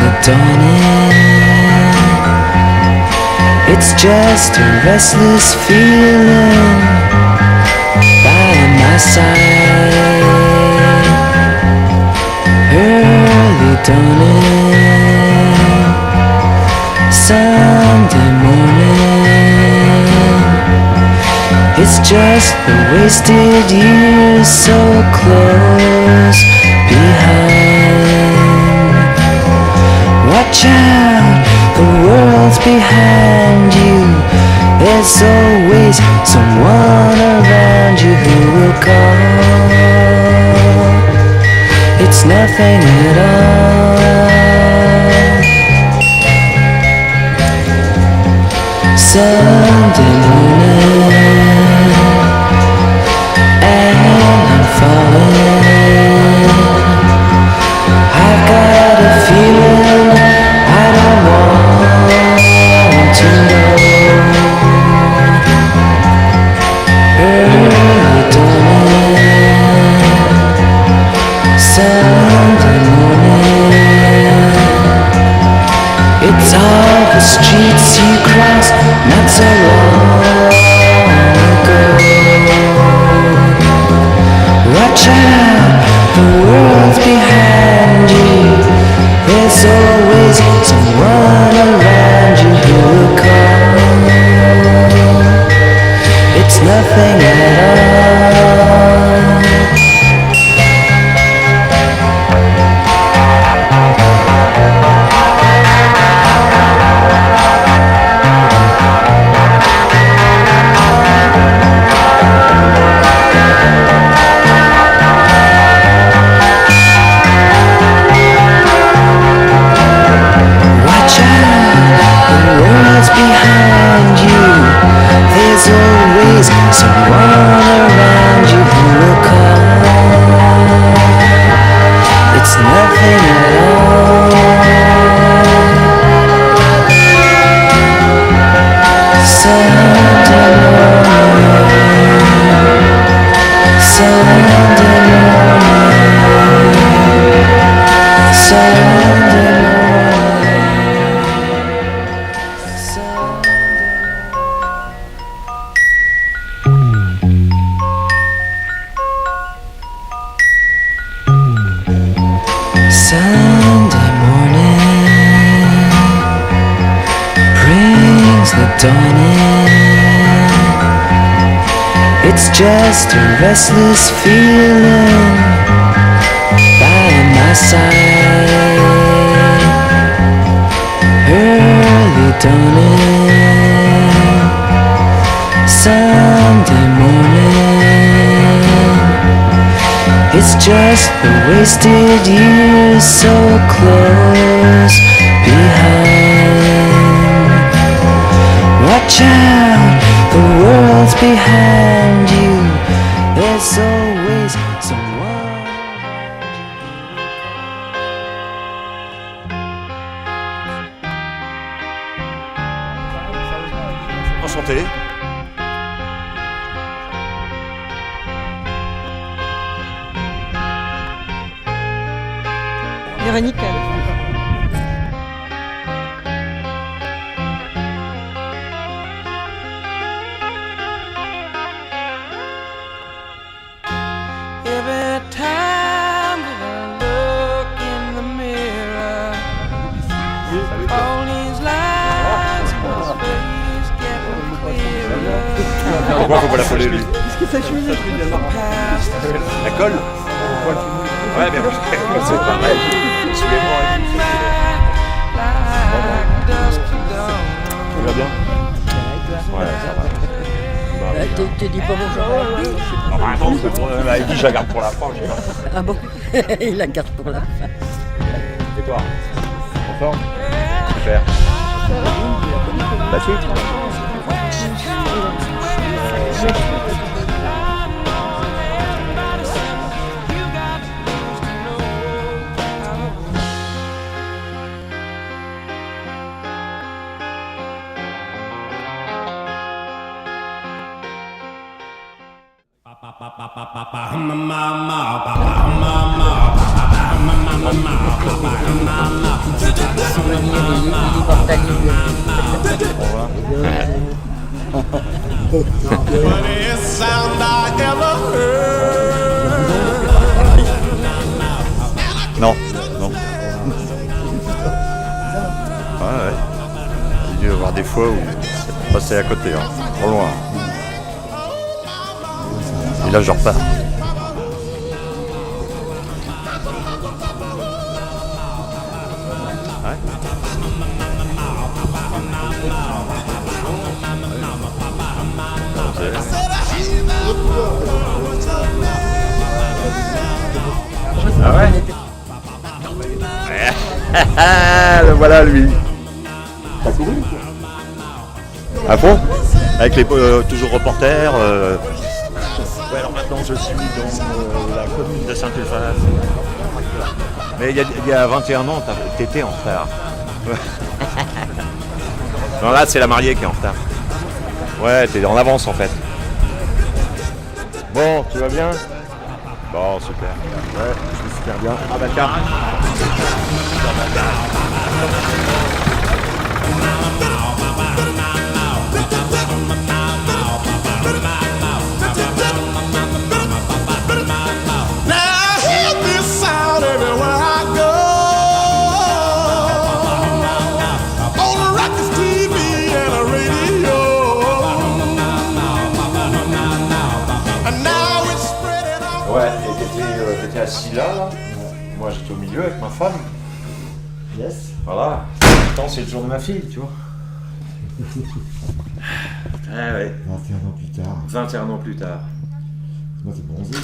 the dawning. It's just a restless feeling by my side. Early dawning, Sunday morning. It's just the wasted years so close behind. Watch out, the world's behind you. There's always someone around you who will call. It's nothing at all. Sunday morning, and I'm falling. I've got a feeling I don't want to know. Early dawning, Sunday morning. It's all the streets you crossed not so long ago. Watch out, the world's behind you. There's always someone around you who will call. It's nothing at all. Behind you, there's always someone around you who will call. It's nothing at all. Sunday morning, Sunday morning, Sunday morning. Sunday morning brings the dawning. It's just a restless feeling by my side. Early dawning, Sunday morning. It's just the wasted years so close behind. Watch out, the world's behind you. There's always someone around you. Enchanté. Véronique. Every time that I look in the mirror, all these lines in my face get clearer. Pourquoi faut pas l'appeler lui? Past La colle? Ouais, bien, c'est pareil. Suivez-moi. Tu vas bien? Ouais, ça va. Tu dis pas bonjour. Non, mais attends, il dit je la garde pour la fin. Ah bon? Il la garde pour la fin. Et toi? En forme? Super. La suite? Mama, Funniest sound I ever heard. Non, non. Ouais. Il dû y avoir des fois où c'est passé à côté, hein. Trop loin. Et là, je repars. Ouais. Ah ouais. Le voilà lui. T'as couru à fond. Avec les toujours reporters. Ouais, alors maintenant je suis dans la commune de Saint-Ulphace. Mais il y a 21 ans, t'étais en retard. Non, là c'est la mariée qui est en retard. Ouais, t'es en avance en fait. Bon, tu vas bien? Bon, super. Ouais, je vais super bien. Ah bah tiens. Now I hear this sound everywhere I go. On records, TV, and the radio. And now it's spreading out. Ouais, et t'étais assis là. Moi j'étais au milieu avec ma femme. Yes. Voilà. Pourtant c'est le jour de ma fille, tu vois. Ah ouais. 21 ans plus tard. 21 ans plus tard. Moi, t'es bronzé, toi.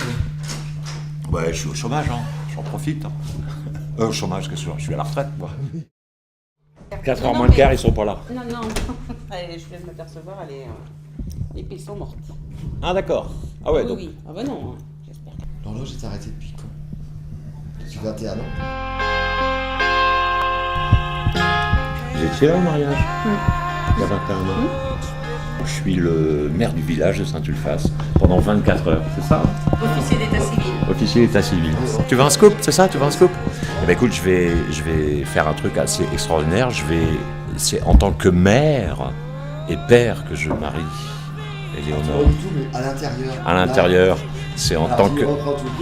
Ouais, je suis au chômage, hein. J'en profite. Hein. Au chômage, qu'est-ce que je suis à la retraite, moi. 4h moins le quart, ils sont pas là. Non, non. Allez, je viens de m'apercevoir, les piles sont mortes. Ah d'accord. Ah ouais, Oui, donc. oui. Ah bah non, hein, j'espère. L'horloge est arrêtée depuis quand? Depuis 21 ans. Vous étiez là au mariage? Oui. Il y a 21 ans. Je suis le maire du village de Saint-Ulphace pendant 24 heures, c'est ça? Officier d'état civil. Officier d'état civil. Tu veux un scoop, c'est ça? Tu veux un scoop? Eh ben écoute, je vais faire un truc assez extraordinaire. C'est en tant que mère et père que je marie Éléonore. Pas du tout, mais à l'intérieur. À l'intérieur, c'est en tant que...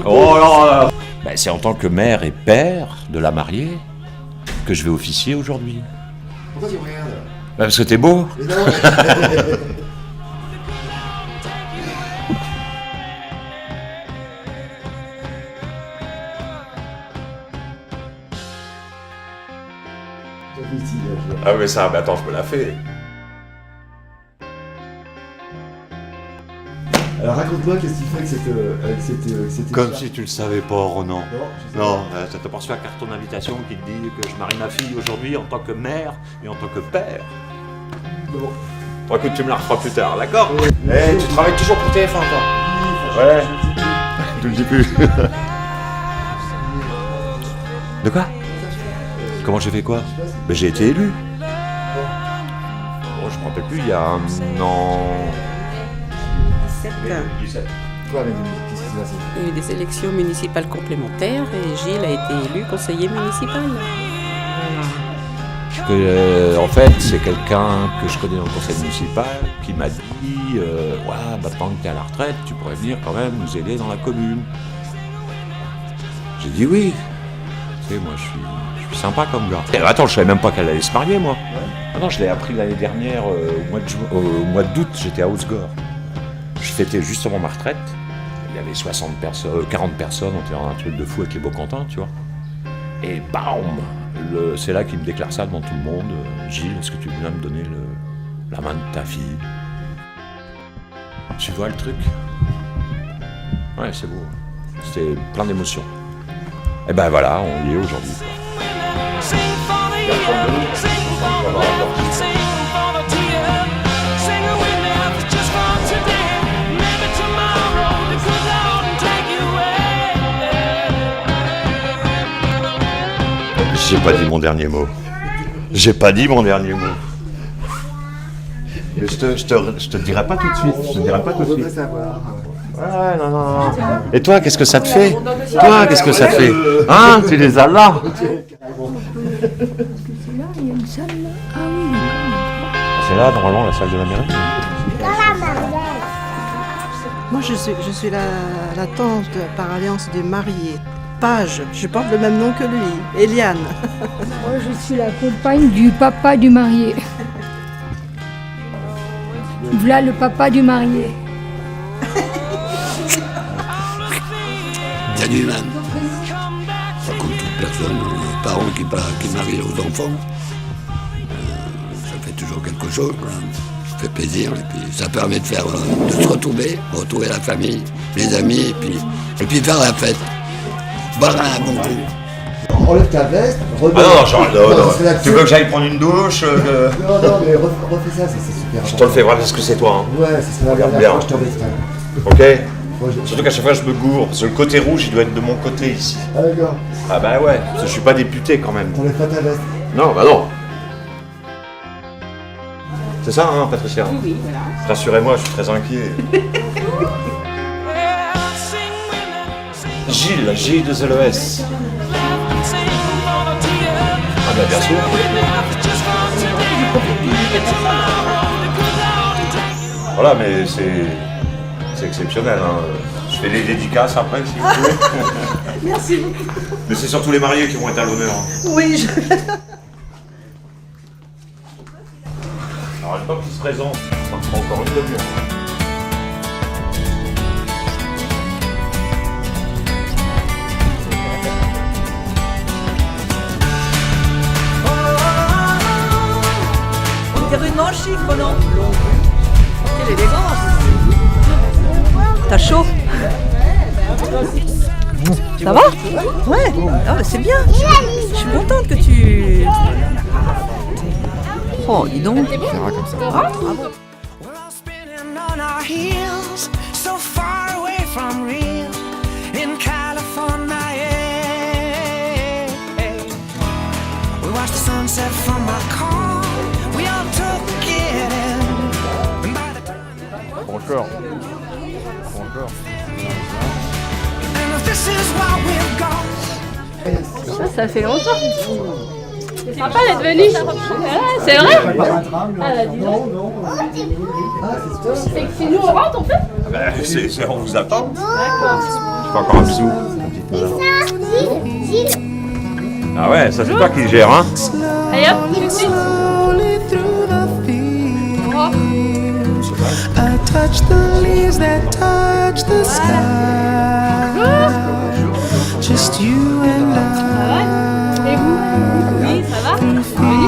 Oh là. Ben, c'est en tant que mère et père de la mariée que je vais officier aujourd'hui. Pourquoi tu me regardes? Ben, parce que t'es beau. Mais non. Ah mais ça, mais attends, je me la fais. Alors raconte-moi qu'est-ce que tu fais avec cette Comme écharpe. si tu le savais pas, Ronan. Non, je sais Non, t'as pas reçu la carte d'invitation qui te dit que je marie ma fille aujourd'hui en tant que mère et en tant que père. pas. Non. Bon, écoute, tu me la referas plus tard, d'accord? Eh, tu travailles toujours pour TF1, toi? Ouais. Tu le dis plus. De quoi? Comment j'ai fait quoi? Ben, j'ai été élu. Bon, je me rappelle plus, il y a un an... 17. Quoi, mais qu'est-ce qui s'est passé? Il y a eu des élections municipales complémentaires et Gilles a été élu conseiller municipal. En fait, c'est quelqu'un que je connais dans le conseil municipal qui m'a dit ouais, maintenant que tu es à la retraite, tu pourrais venir quand même nous aider dans la commune. J'ai dit oui. Tu sais, moi, je suis sympa comme gars. Et attends, je savais même pas qu'elle allait se marier, moi. Ah non, je l'ai appris l'année dernière, au mois d'août, j'étais à Haute-Sgore. Je fêtais justement ma retraite. Il y avait 40 personnes, on était dans un truc de fou avec les Beaucantins, tu vois. Et bam! C'est là qu'il me déclare ça devant tout le monde. Gilles, est-ce que tu viens me donner la main de ta fille? Tu vois le truc? Ouais, c'est beau. C'était plein d'émotions. Et ben voilà, on y est aujourd'hui. Sing for the year, sing for the love, sing for the tear. Sing with me, it's just for today. Maybe tomorrow the good Lord will take you away. J'ai pas dit mon dernier mot. J'ai pas dit mon dernier mot. Mais je te dirai pas tout de suite. Je te dirai pas tout de On veut suite. pas savoir. Ouais, non. Et toi, qu'est-ce que ça te fait? Toi, qu'est-ce que ça te fait? Hein? Tu les as là? C'est là, normalement, la salle de la mairie. Dans la main. Moi, je suis la tante par alliance des mariés. Page, je porte le même nom que lui, Eliane. Moi, je suis la compagne du papa du marié. Voilà le papa du marié. Il y a du humain. Pas comme toute personne, les parents qui marient aux enfants. Ça fait toujours quelque chose, quoi. Ça fait plaisir, et puis ça permet de se retrouver la famille, les amis, et puis faire la fête. Boire un bon coup. Enlève ta veste, Ah non, Charles, non. Tu veux que j'aille prendre une douche Non, mais refais ça, c'est super. Je te le fais vraiment parce que c'est toi. Hein. Ouais, c'est ça, la Regarde dernière bien. fois, je te restreins. Ok. Moi, Surtout qu'à chaque fois je me gourre, parce que le côté rouge il doit être de mon côté ici. Ah d'accord, Ah bah ouais, parce que je suis pas député quand même. t'enlèves pas ta veste. Non, bah non. C'est ça, hein, Patricia? Oui, voilà. Rassurez-moi, je suis très inquiet. Gilles, J de ZLES. Ah bah bien sûr. Voilà, mais c'est exceptionnel. Hein. Je fais les dédicaces après, si vous voulez. Merci beaucoup. Mais c'est surtout les mariés qui vont être à l'honneur. Oui, Alors, le temps qu'ils se présentent, ça prend encore une demi-heure. T'es rudement chic, non? Quelle élégance! T'as chaud? Ça va? Ouais, ah, bah, c'est bien. Je suis contente que tu... Oh, dis donc. Ça ira comme ça. Ah, bravo. We're all spinning on our heels, so far away from real in California. We watched the sunset from our car. We all took it in. And by the time Encore. and if this is what we've got. Ça fait longtemps. C'est sympa d'être venue. C'est vrai? Ah bah dis donc. C'est que c'est nous on rentre en fait? Ben, on vous attend. Je fais encore un bisou. Ah ouais, ça c'est toi qui gères, hein? Allez hop, tout de suite. I touch the leaves that touch the sky. Just you and I. Et vous? Oui, ça va? Venue,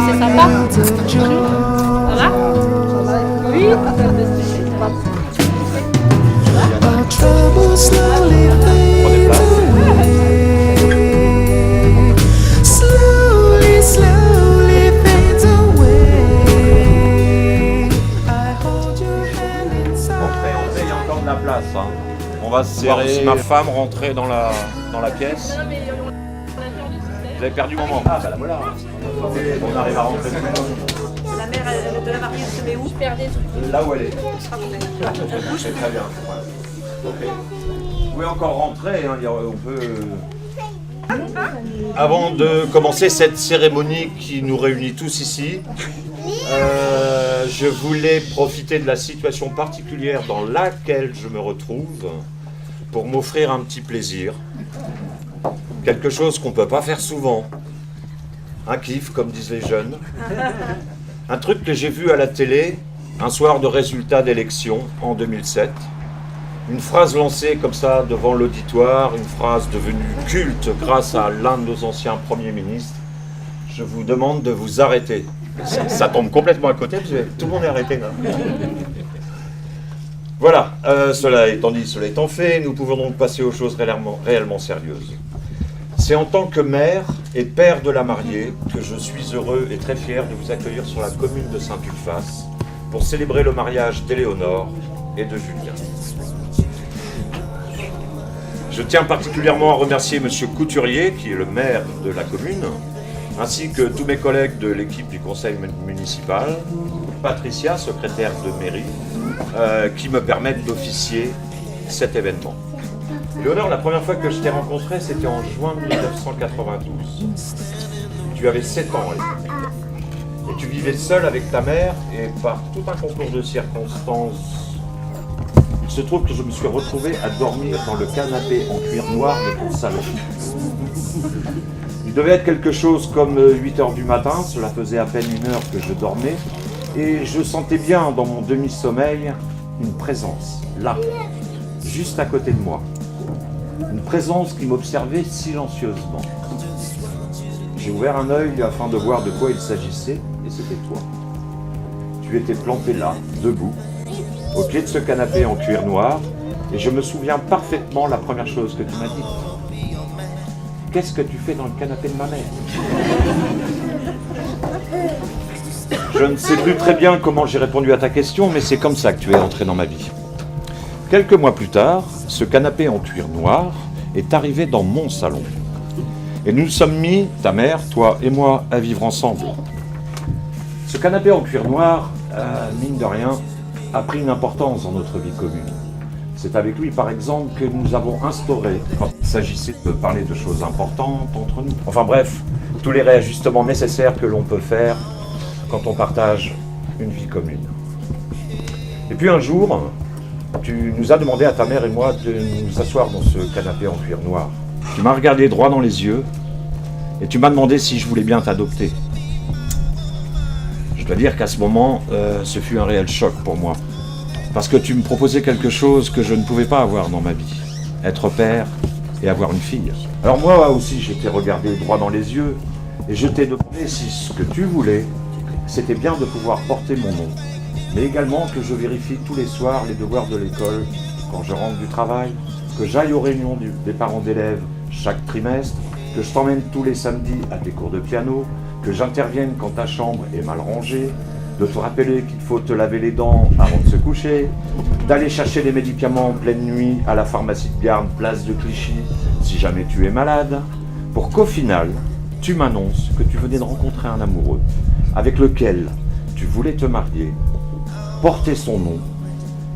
c'est sympa. Ça va? Oui. Our troubles slowly fade away. Slowly fades away. I hold your hand inside. Il y a encore de la place. Hein. On va se serrer. Si ma femme rentrait dans la pièce. Vous avez perdu mon moment. Ah bah la voilà. On arrive à rentrer. La mère de la mariée se met où? Là où elle est. C'est très bien. Ouais. Okay. Vous pouvez encore rentrer, hein, on peut... Avant de commencer cette cérémonie qui nous réunit tous ici, je voulais profiter de la situation particulière dans laquelle je me retrouve pour m'offrir un petit plaisir. Quelque chose qu'on ne peut pas faire souvent. Un kiff, comme disent les jeunes. Un truc que j'ai vu à la télé un soir de résultat d'élection en 2007. Une phrase lancée comme ça devant l'auditoire, une phrase devenue culte grâce à l'un de nos anciens premiers ministres. Je vous demande de vous arrêter. Ça tombe complètement à côté, parce que tout le monde est arrêté là. Voilà, cela étant dit, cela étant fait, nous pouvons donc passer aux choses réellement sérieuses. C'est en tant que maire et père de la mariée que je suis heureux et très fier de vous accueillir sur la commune de Saint-Ulphace pour célébrer le mariage d'Éléonore et de Julien. Je tiens particulièrement à remercier M. Couturier, qui est le maire de la commune, ainsi que tous mes collègues de l'équipe du conseil municipal, Patricia, secrétaire de mairie, qui me permettent d'officier cet événement. Léonore, la première fois que je t'ai rencontré, c'était en juin 1992. Tu avais 7 ans à l'époque. Et tu vivais seule avec ta mère, et par tout un concours de circonstances, il se trouve que je me suis retrouvé à dormir dans le canapé en cuir noir de ton salon. Il devait être quelque chose comme 8 h du matin, cela faisait à peine 1 heure que je dormais, et je sentais bien dans mon demi-sommeil une présence, là, juste à côté de moi. Une présence qui m'observait silencieusement. J'ai ouvert un œil afin de voir de quoi il s'agissait, et c'était toi. Tu étais planté là, debout, au pied de ce canapé en cuir noir, et je me souviens parfaitement la première chose que tu m'as dit. Qu'est-ce que tu fais dans le canapé de ma mère? Je ne sais plus très bien comment j'ai répondu à ta question, mais c'est comme ça que tu es entré dans ma vie. Quelques mois plus tard, ce canapé en cuir noir est arrivé dans mon salon. Et nous nous sommes mis, ta mère, toi et moi, à vivre ensemble. Ce canapé en cuir noir, mine de rien, a pris une importance dans notre vie commune. C'est avec lui, par exemple, que nous avons instauré, quand il s'agissait de parler de choses importantes entre nous. Enfin bref, tous les réajustements nécessaires que l'on peut faire quand on partage une vie commune. Et puis un jour, tu nous as demandé à ta mère et moi de nous asseoir dans ce canapé en cuir noir. Tu m'as regardé droit dans les yeux et tu m'as demandé si je voulais bien t'adopter. Je dois dire qu'à ce moment, ce fut un réel choc pour moi. Parce que tu me proposais quelque chose que je ne pouvais pas avoir dans ma vie. Être père et avoir une fille. Alors moi aussi, je t'ai regardé droit dans les yeux et je t'ai demandé si ce que tu voulais, c'était bien de pouvoir porter mon nom. Mais également que je vérifie tous les soirs les devoirs de l'école quand je rentre du travail, que j'aille aux réunions des parents d'élèves chaque trimestre, que je t'emmène tous les samedis à tes cours de piano, que j'intervienne quand ta chambre est mal rangée, de te rappeler qu'il faut te laver les dents avant de se coucher, d'aller chercher les médicaments en pleine nuit à la pharmacie de Garde, place de Clichy, si jamais tu es malade, pour qu'au final, tu m'annonces que tu venais de rencontrer un amoureux avec lequel tu voulais te marier, porter son nom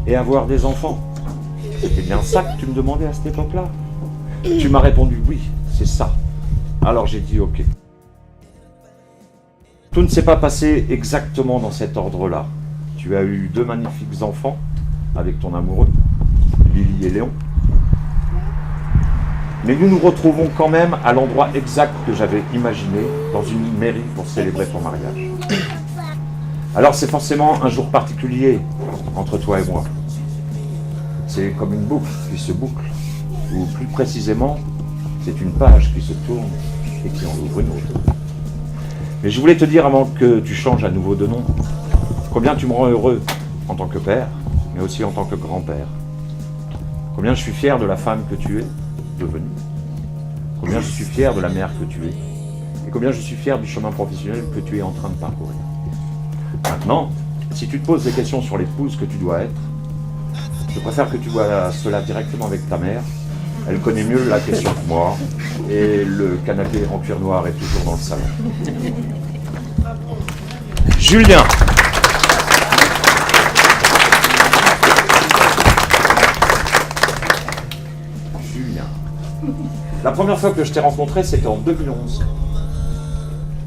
et avoir des enfants. C'était bien ça que tu me demandais à cette époque-là. Tu m'as répondu oui, c'est ça. Alors j'ai dit ok. Tout ne s'est pas passé exactement dans cet ordre-là. Tu as eu 2 magnifiques enfants avec ton amoureux, Lily et Léon. Mais nous nous retrouvons quand même à l'endroit exact que j'avais imaginé, dans une mairie pour célébrer ton mariage. Alors c'est forcément un jour particulier entre toi et moi. C'est comme une boucle qui se boucle, ou plus précisément, c'est une page qui se tourne et qui en ouvre une autre. Mais je voulais te dire avant que tu changes à nouveau de nom, combien tu me rends heureux en tant que père, mais aussi en tant que grand-père. Combien je suis fier de la femme que tu es devenue. Combien je suis fier de la mère que tu es. Et combien je suis fier du chemin professionnel que tu es en train de parcourir. Maintenant, si tu te poses des questions sur l'épouse que tu dois être, je préfère que tu vois cela directement avec ta mère. Elle connaît mieux la question que moi. Et le canapé en cuir noir est toujours dans le salon. Julien. Julien. La première fois que je t'ai rencontré, c'était en 2011.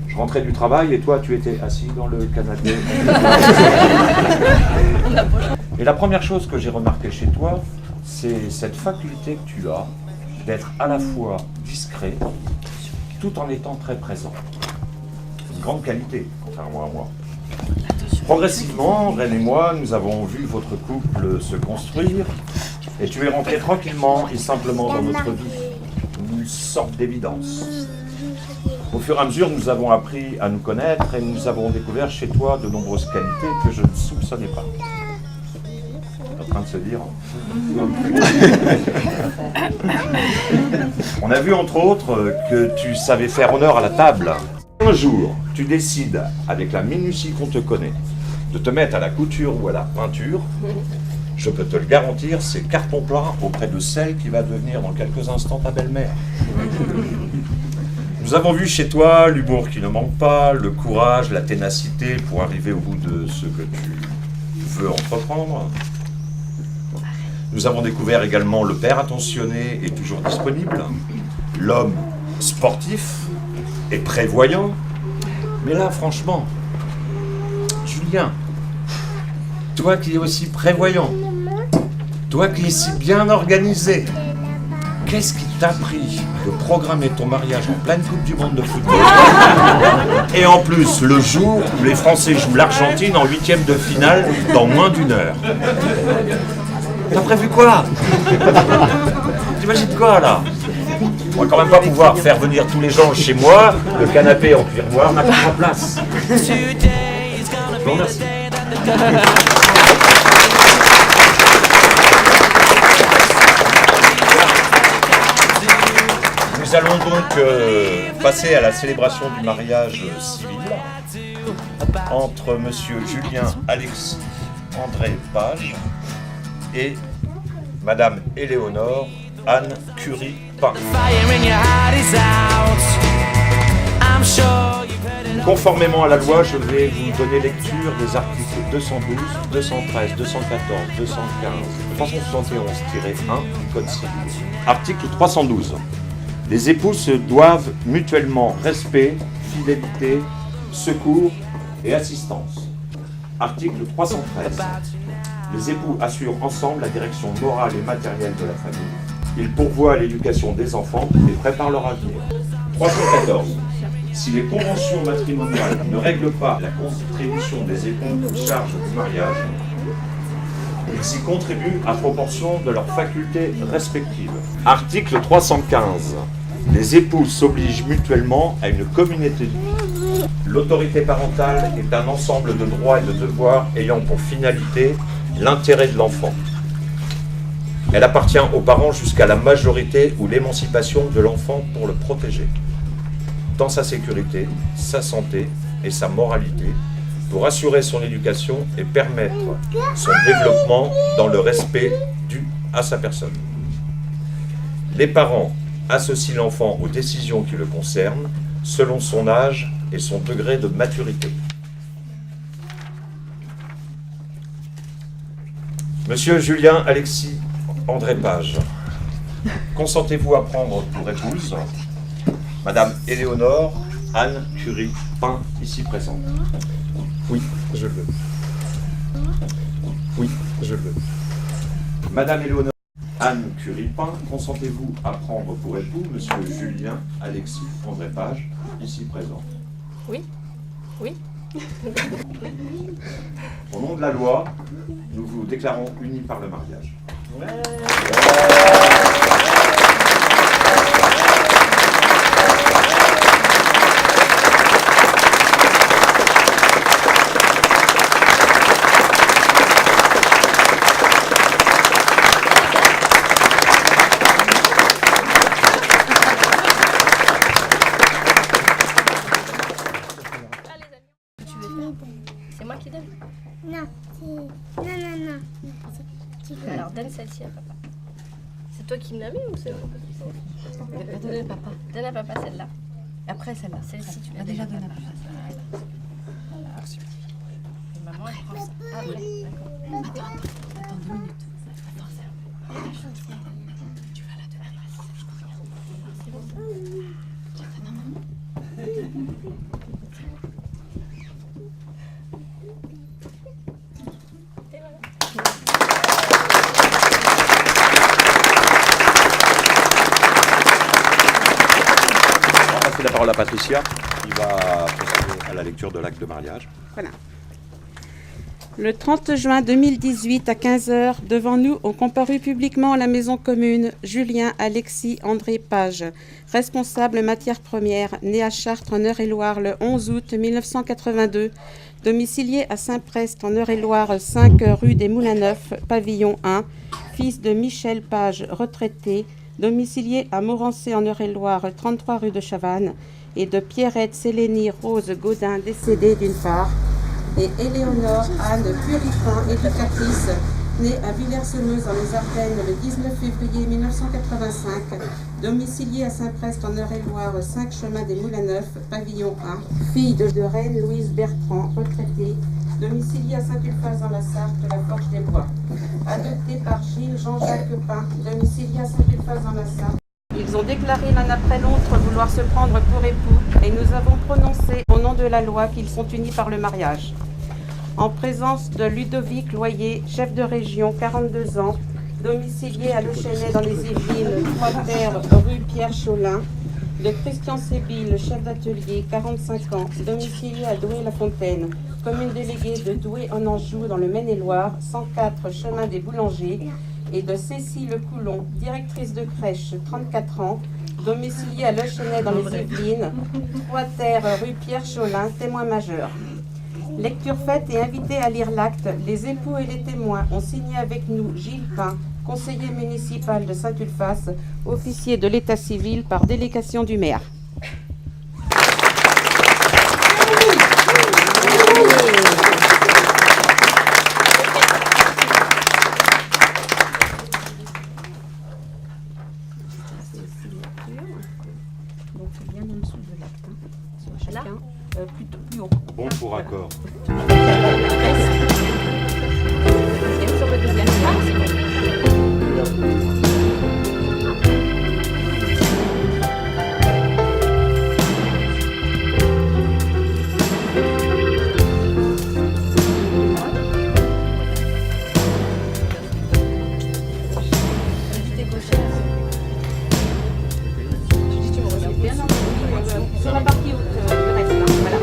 Je rentrais du travail et toi, tu étais assis dans le canapé. Et la première chose que j'ai remarqué chez toi, c'est cette faculté que tu as d'être à la fois discret, tout en étant très présent. C'est une grande qualité, contrairement à moi. Progressivement, Reine et moi, nous avons vu votre couple se construire, et tu es rentré tranquillement et simplement dans notre vie. Une sorte d'évidence. Au fur et à mesure, nous avons appris à nous connaître et nous avons découvert chez toi de nombreuses qualités que je ne soupçonnais pas. En train de se dire. On a vu entre autres que tu savais faire honneur à la table. Un jour, tu décides, avec la minutie qu'on te connaît, de te mettre à la couture ou à la peinture. Je peux te le garantir, c'est carton plein auprès de celle qui va devenir dans quelques instants ta belle-mère. Nous avons vu chez toi l'humour qui ne manque pas, le courage, la ténacité pour arriver au bout de ce que tu veux entreprendre. Nous avons découvert également le père attentionné et toujours disponible, l'homme sportif et prévoyant. Mais là, franchement, Julien, toi qui es aussi prévoyant, Toi qui es si bien organisé, qu'est-ce qui t'a pris de programmer ton mariage en pleine Coupe du Monde de football? Et en plus, le jour où les Français jouent l'Argentine en 8e de finale dans moins d'1 heure. T'as prévu quoi? T'imagines quoi là? On va quand même pas pouvoir faire venir tous les gens chez moi, le canapé en cuir noir n'a pas de place. Je vous remercie. Nous allons donc passer à la célébration du mariage civil entre monsieur Julien Alexis André Page et madame Éléonore Anne Curie-Pain. Conformément à la loi, je vais vous donner lecture des articles 212, 213, 214, 215, 371-1 du Code civil. Article 312. Les époux se doivent mutuellement respect, fidélité, secours et assistance. Article 313. Les époux assurent ensemble la direction morale et matérielle de la famille. Ils pourvoient à l'éducation des enfants et préparent leur avenir. 314. Si les conventions matrimoniales ne règlent pas la contribution des époux aux charges du mariage, ils y contribuent à proportion de leurs facultés respectives. Article 315. Les époux s'obligent mutuellement à une communauté de vie. L'autorité parentale est un ensemble de droits et de devoirs ayant pour finalité l'intérêt de l'enfant. Elle appartient aux parents jusqu'à la majorité ou l'émancipation de l'enfant pour le protéger, dans sa sécurité, sa santé et sa moralité, pour assurer son éducation et permettre son développement dans le respect dû à sa personne. Les parents associent l'enfant aux décisions qui le concernent, selon son âge et son degré de maturité. Monsieur Julien Alexis André Page, consentez-vous à prendre pour épouse madame Éléonore Anne Curie-Pain, ici présente? Oui, je le veux. Oui, je le veux. Madame Éléonore Anne Curie-Pain, consentez-vous à prendre pour époux monsieur Julien Alexis André Page, ici présent? Oui. Oui. Au nom de la loi, nous vous déclarons unis par le mariage. C'est moi qui donne. Non, non. Alors donne celle-ci à papa. C'est toi qui me l'as mis ou c'est moi? Donne à papa. Donne à papa celle-là. Après celle-là. Celle-ci tu On l'as a déjà donné à papa. Merci. Maman elle prend ça. Après. D'accord. Attends 2 minutes. Attends, ça. Tu vas la donner. C'est bon. Tiens, ta maman. On va passer la parole à Patricia, qui va procéder à la lecture de l'acte de mariage. Voilà. Le 30 juin 2018 à 15h, devant nous ont comparu publiquement à la maison commune Julien Alexis André Page, responsable matières premières, né à Chartres en Eure-et-Loire le 11 août 1982, domicilié à Saint-Prest en Eure-et-Loire 5 rue des Moulins Neufs, pavillon 1, fils de Michel Page, retraité, domicilié à Morancé en Eure-et-Loire 33 rue de Chavannes, et de Pierrette Sélénie Rose Gaudin, décédée d'une part, et Éléonore Anne Curie-Pain, éducatrice, née à Villers-Semeuse dans les Ardennes le 19 février 1985, domiciliée à Saint-Prest en Eure-et-Loire 5 chemin des Moulins Neufs, pavillon 1, fille de Reine Louise Bertrand, retraitée, domiciliée à Saint-Ulphace dans la Sarthe, la Forge des Bois, adoptée par Gilles Jean-Jacques Pain, domicilié à Saint-Ulphace dans la Sarthe. Ils ont déclaré l'un après l'autre vouloir se prendre pour époux et nous avons prononcé au nom de la loi qu'ils sont unis par le mariage. En présence de Ludovic Loyer, chef de région, 42 ans, domicilié à Le Chesnay dans les Yvelines, 3 terres, rue Pierre Cholin. De Christian Sébille, chef d'atelier, 45 ans, domicilié à Douai-la-Fontaine, commune déléguée de Douai en Anjou dans le Maine-et-Loire, 104 chemin des Boulangers. Et de Cécile Coulon, directrice de crèche, 34 ans, domiciliée à Le Chesnay dans les Yvelines, 3 terres, rue Pierre Cholin, témoin majeur. Lecture faite et invité à lire l'acte, les époux et les témoins ont signé avec nous Gilles Pin, conseiller municipal de Saint-Ulphace, officier de l'état civil par délégation du maire. Donc c'est bien en dessous de l'acte, sur chacun, plutôt plus haut. Bon pour accord. Et sur le deuxième phrase, sur la partie haute du reste, hein, voilà.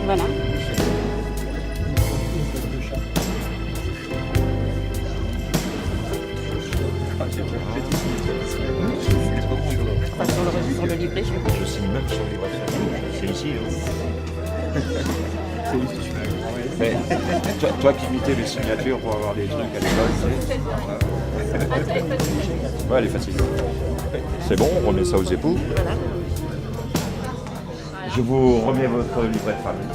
Voilà. Pas sur le livret, Je signe même sur les voitures. C'est ici. C'est ici. Mais, toi qui imitais les signatures pour avoir des trucs à l'école, ouais, elle est facile. C'est bon, on remet ça aux époux. Je vous remets votre livret de famille.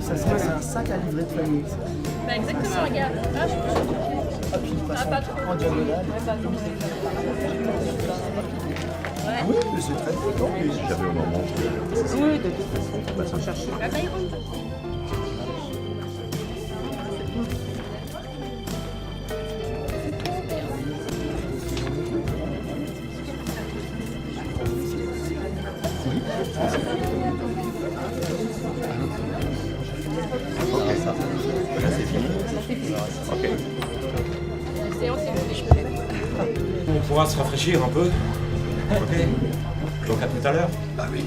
Ça serait un sac à livret de famille. bah exactement, regarde. Ah, je pas trop. En diagonale. Oui, mais c'est très fréquent. Si j'avais au moment Oui, de toute façon, on va s'en chercher. Ah bah, il rentre. Ok. Séance est finie. On pourra se rafraîchir un peu. Ok. Donc à tout à l'heure. Ah oui.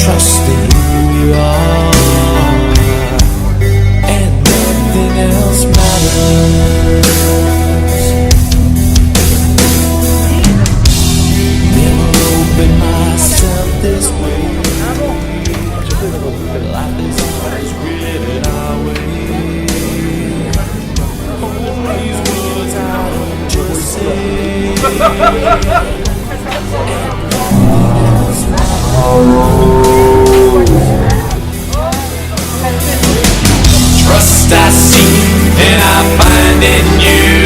trust in who you are, and nothing else matters. Never opened myself this way. Life is always written our way. All these words I don't just say. Trust I see and I find in you.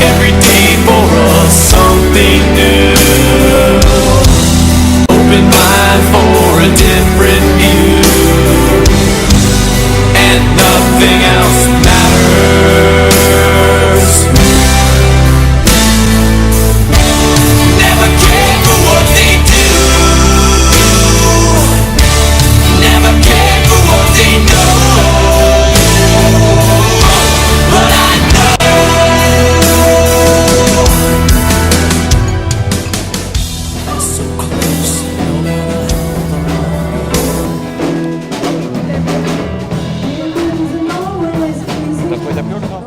Every day for us something new. Open mind for a different view, and nothing else matters. Never care for what they do. Never care for what they know. But I know so close, no matter T'as trouvé ta piole, toi?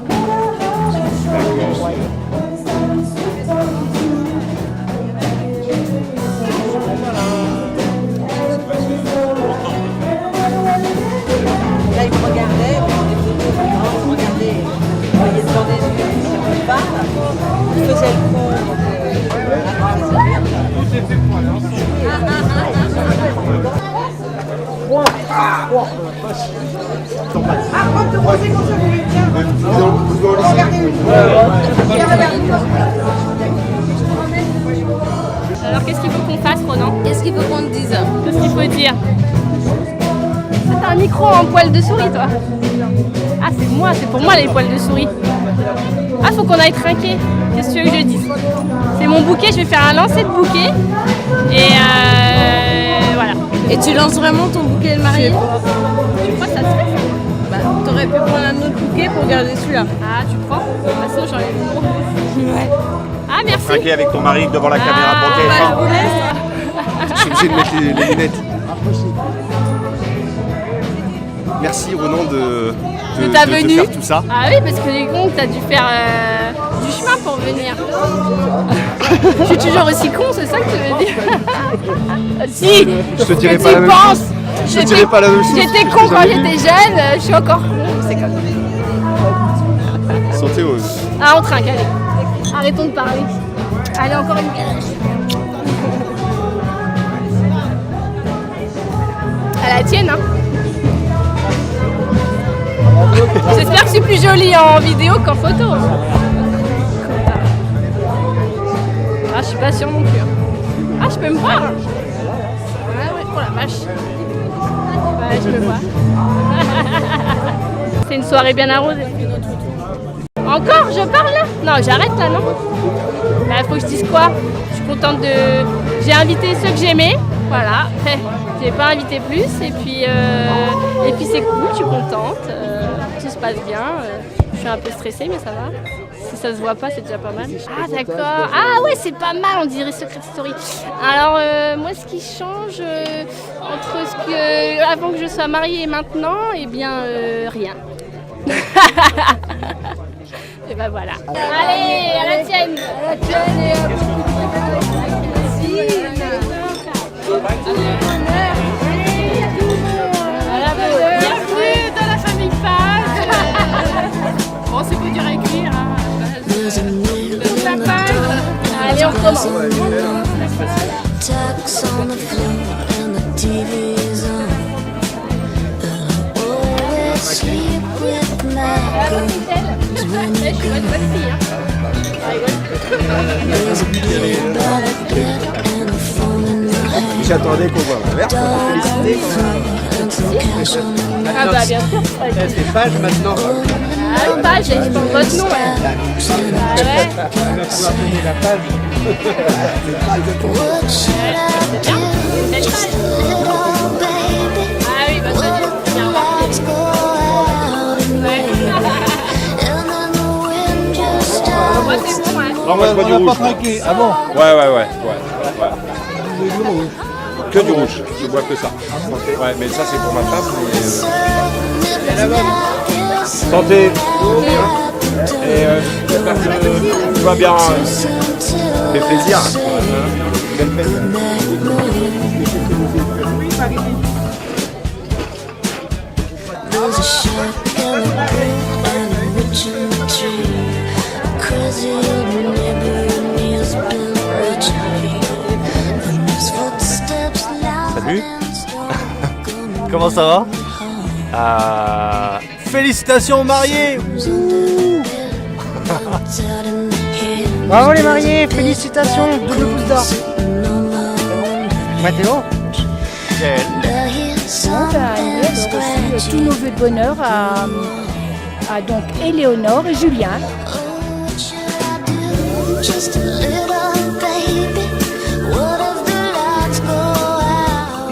Là, il me regardait, on prenait des photos, il me regardait, il voyait devant des yeux, sur une barre, il faisait le con. Alors qu'est-ce qu'il faut qu'on fasse, Ronan? Qu'est-ce qu'il faut qu'on te dise? Qu'est-ce qu'il faut dire? T'as un micro en poil de souris, toi? Ah, c'est pour moi les poils de souris. Ah, faut qu'on aille trinquer. Qu'est-ce que tu veux que je dise? C'est mon bouquet, je vais faire un lancer de bouquet. Et voilà. Et tu lances vraiment ton bouquet de mariée? Tu crois que ça se fait, ça? Bah, t'aurais pu prendre un autre bouquet pour garder celui-là. Ah, tu prends? De toute façon, j'en ai beaucoup. Ouais. Ah, merci. Trinquer avec ton mari devant la caméra pour bah, TF1. je vous laisse. Je suis obligé de mettre les lunettes. Merci Ronan de ta venue. faire tout ça. Ah oui, parce que les cons, t'as dû faire du chemin pour venir. Je suis toujours aussi con, c'est ça que tu veux dire? Si, Je te dirai tu pas la même penses. chose. Je te dirai pas la même chose. J'étais con quand j'étais jeune, je suis encore con, c'est comme ça. Santé aux... Ah, on trinque, allez. Arrêtons de parler. Allez, encore une galère. À la tienne, hein. J'espère que je suis plus jolie en vidéo qu'en photo. Ah, je suis pas sûre non plus. Ah, je peux me voir. Ah ouais, oh la vache. Ouais, je me vois. C'est une soirée bien arrosée. Encore, je parle là? Non, j'arrête là, non? Bah, faut que je dise quoi? Je suis contente de... J'ai invité ceux que j'aimais, voilà. J'ai pas invité plus, et puis c'est cool, je suis contente. Tout se passe bien. Je suis un peu stressée, mais ça va. Si ça se voit pas, c'est déjà pas mal. Ah, d'accord. Ah ouais, c'est pas mal, on dirait Secret Story. Alors, moi, ce qui change entre avant que je sois mariée et maintenant, eh bien, rien. Et ben voilà. Allez, à la tienne. À la tienne et à bienvenue dans la famille Page. Bon, c'est pas dur à écrire. Allez, on commence. J'attendais qu'on voit l'inverse pour te féliciter. Ah bah bien sûr. C'est Page maintenant. Ah Page, j'ai votre nom. Ah ouais. On va pouvoir donner la page. Ah oui, bah ça j'ai bien remarqué. Moi c'est bon, ouais. Non, moi je bois du rouge. Ah bon? Ouais. que du rouge. Je bois que ça. Ouais, mais ça c'est pour ma femme. Santé. Et j'espère que tout va bien. Ça fait plaisir. Belle fête. There's a shotgun and a witching tree. Crazy old neighborhood has been watching. And his footsteps loud Salut. and slow. Comment ça va Félicitations aux mariés. Bravo les mariés, félicitations, double pouce d'or. Mathéo. Tous nos vœux de bonheur à donc Éléonore et Julien.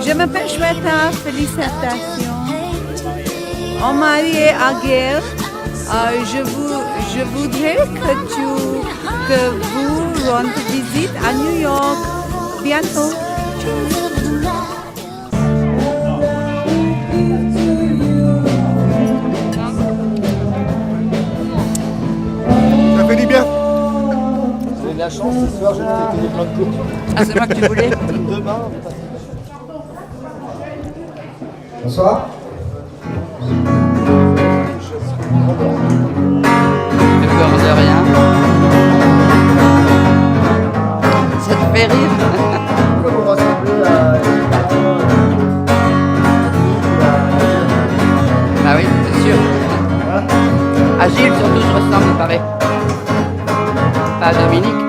Je m'appelle Shweta, félicitations. En mariée à Gaël, je voudrais que vous rendiez visite à New York bientôt. Ça fait du bien. Vous avez de la chance, ce soir, j'ai fait plein de courses. Ah, c'est moi que tu voulais. Demain. Bonsoir. J'ai peur de rien. Ça te fait rire. Pourquoi vous ressemblez à... Bah oui, c'est sûr. À Gilles surtout je ressemble, il paraît. Pas à Dominique.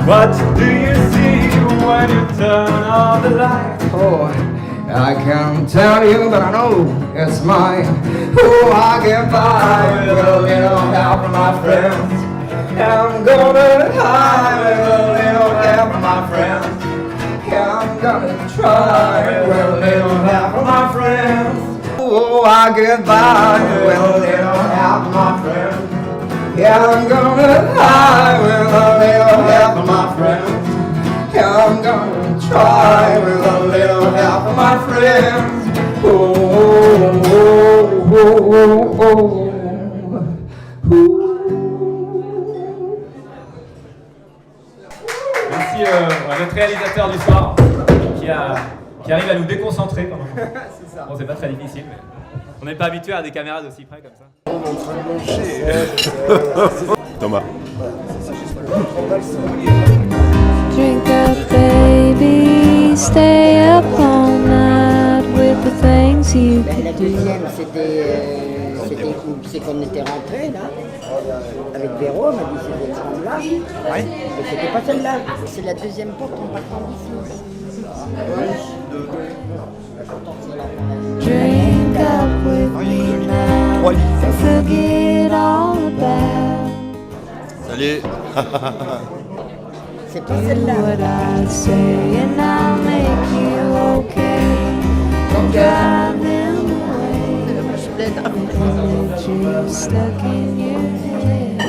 What do you see when you turn on the light? Oh, I can't tell you, but I know it's mine. Oh, I get by with a little help from my friends. I'm gonna hide with a little help from my friends. Yeah, I'm gonna try with a little help from my friends. Oh, I get by with a little help from my friends. Yeah, I'm gonna hide with a little help from my friends. Yeah, I'm gonna try with a little help from my friends. Oh, oh, oh, oh, oh. Merci à notre réalisateur du soir qui arrive à nous déconcentrer pendant. Bon, c'est pas très difficile, mais on n'est pas habitué à des caméras d'aussi près comme ça. Thomas. Drink up, baby, stay up all night with the things you La could do. deuxième, c'est qu'on était rentrés là, avec Véro, on m'a dit c'est cette chambre-là. Et c'était pas celle-là, c'est la deuxième porte en partant d'ici. Drink up with me now and forget all about. Salut. C'est pas celle-là. What I say and I'll make you okay. Don't drive them away. Let you stuck in your head.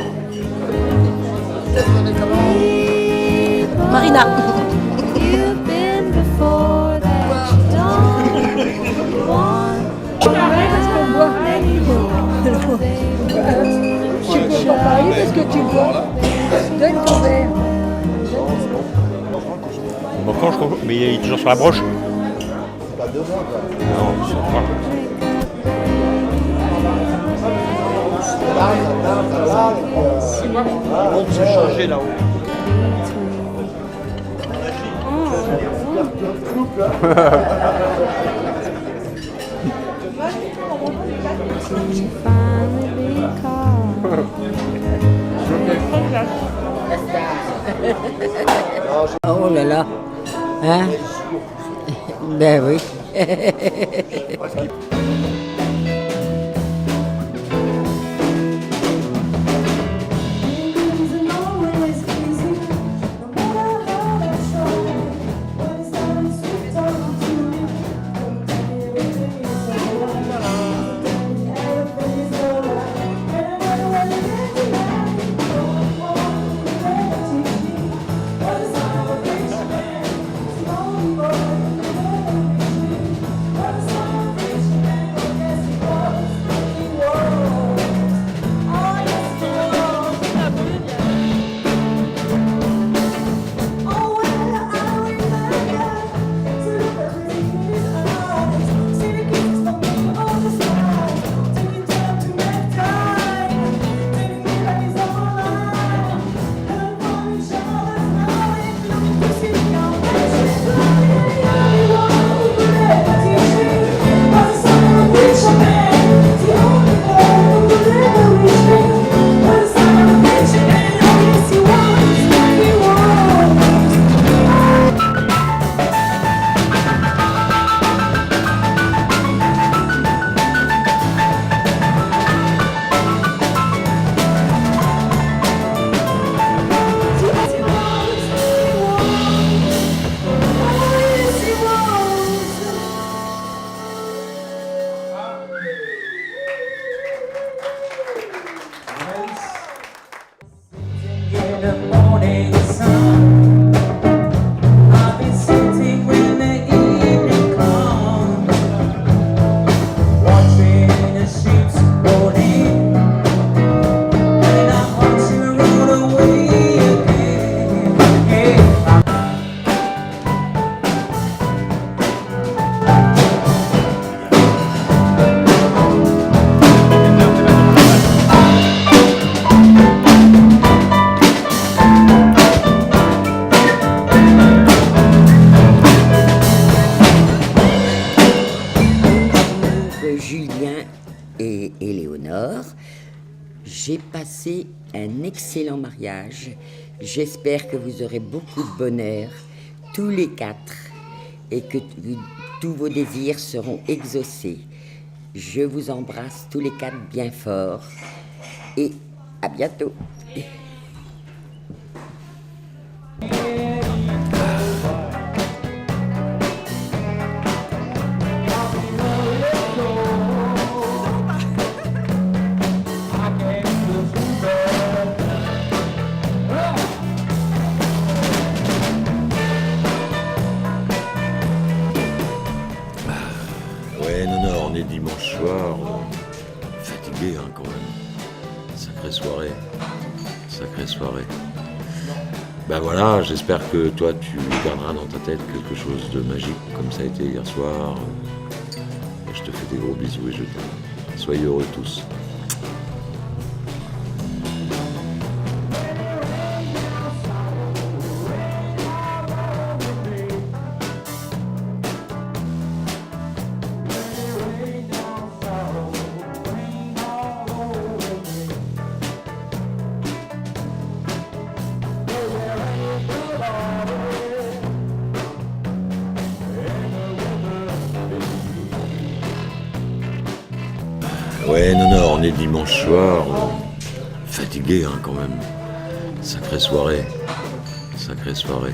Marina. You've been before that you don't want. Je suis content de parler parce que tu bois. Donne ton verre. Bon, quand mais il est toujours sur la broche. C'est pas demain, quoi. Non, c'est pas. On peut se changer là-haut. Oh là là, hein? Ben oui. entre Julien et Éléonore. J'ai passé un excellent mariage. J'espère que vous aurez beaucoup de bonheur, tous les quatre, et que tous vos désirs seront exaucés. Je vous embrasse tous les quatre bien fort et à bientôt. Ouais, non, on est dimanche soir. Fatigué, hein, quand même. Sacrée soirée. Sacrée soirée. Ben voilà, j'espère que toi, tu garderas dans ta tête quelque chose de magique, comme ça a été hier soir. Et je te fais des gros bisous et je t'aime. Soyez heureux tous. Ouais, non, on est dimanche soir. Fatigué, hein, quand même. Sacrée soirée. Sacrée soirée.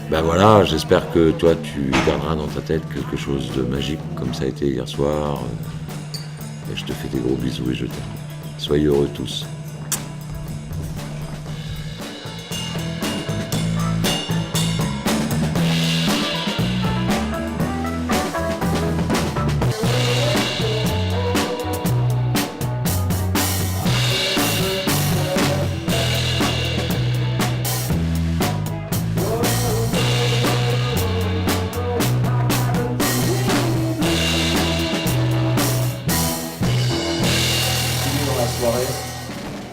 Ben voilà, j'espère que toi, tu garderas dans ta tête quelque chose de magique, comme ça a été hier soir. Et je te fais des gros bisous et je t'aime. Soyez heureux tous.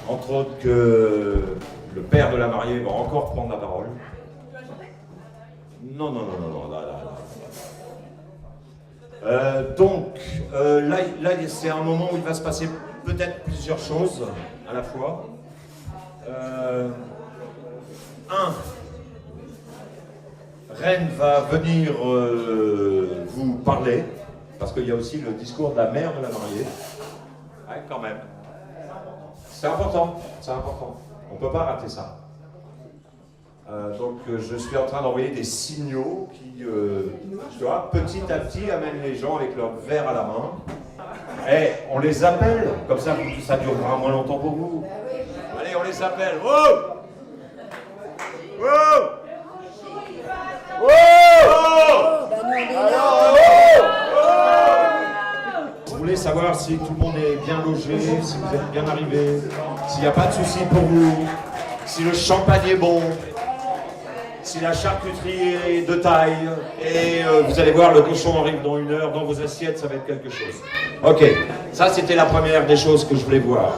Entre autres que le père de la mariée va encore prendre la parole. Non, là, c'est un moment où il va se passer peut-être plusieurs choses à la fois. Reine va venir vous parler, parce qu'il y a aussi le discours de la mère de la mariée. Ouais, quand même. C'est important, c'est important. On ne peut pas rater ça. Donc je suis en train d'envoyer des signaux qui, tu vois, petit à petit amènent les gens avec leur verre à la main. Et on les appelle, comme ça durera moins longtemps pour vous. Allez, on les appelle. Oh! Oh! Vous voulez savoir si tout le monde est bien logé, si vous êtes bien arrivés, s'il n'y a pas de soucis pour vous, si le champagne est bon, si la charcuterie est de taille, et vous allez voir, le cochon arrive dans 1 heure, dans vos assiettes, ça va être quelque chose. Ok, ça c'était la première des choses que je voulais voir.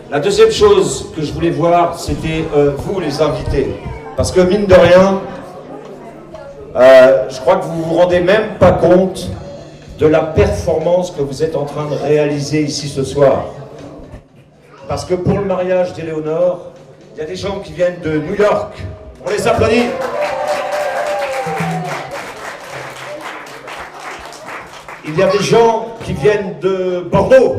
La deuxième chose que je voulais voir, c'était vous les invités. Parce que mine de rien, je crois que vous vous rendez même pas compte de la performance que vous êtes en train de réaliser ici ce soir. Parce que pour le mariage d'Éléonore, il y a des gens qui viennent de New York. On les applaudit. Il y a des gens qui viennent de Bordeaux.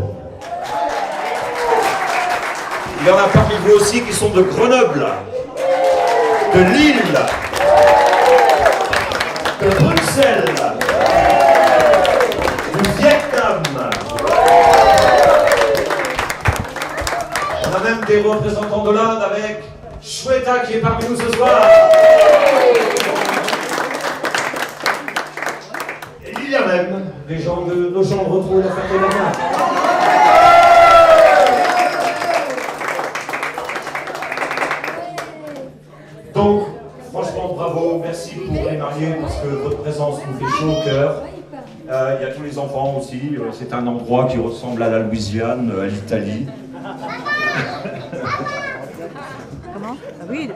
Il y en a parmi vous aussi qui sont de Grenoble, de Lille, de Bruxelles, du Vietnam. On a même des représentants de l'Inde avec Shweta qui est parmi nous ce soir. Et il y a même des gens de nos gens de retrouver la fête de la main. Donc, franchement, bravo, merci pour les mariés parce que votre présence nous fait chaud au cœur. Il y a tous les enfants aussi, c'est un endroit qui ressemble à la Louisiane, à l'Italie. Comment? Ah oui,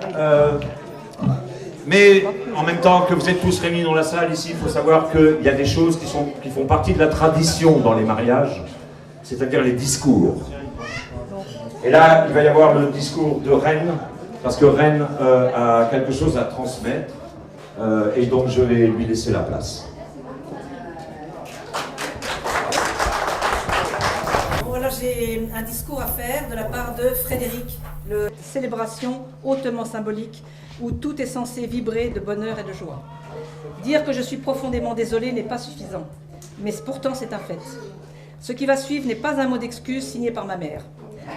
Mais en même temps que vous êtes tous réunis dans la salle ici, il faut savoir qu'il y a des choses qui font partie de la tradition dans les mariages, c'est-à-dire les discours. Et là, il va y avoir le discours de Reine, parce que Reine a quelque chose à transmettre, et donc je vais lui laisser la place. Voilà, j'ai un discours à faire de la part de Frédéric, une célébration hautement symbolique où tout est censé vibrer de bonheur et de joie. Dire que je suis profondément désolée n'est pas suffisant, mais pourtant c'est un fait. Ce qui va suivre n'est pas un mot d'excuse signé par ma mère,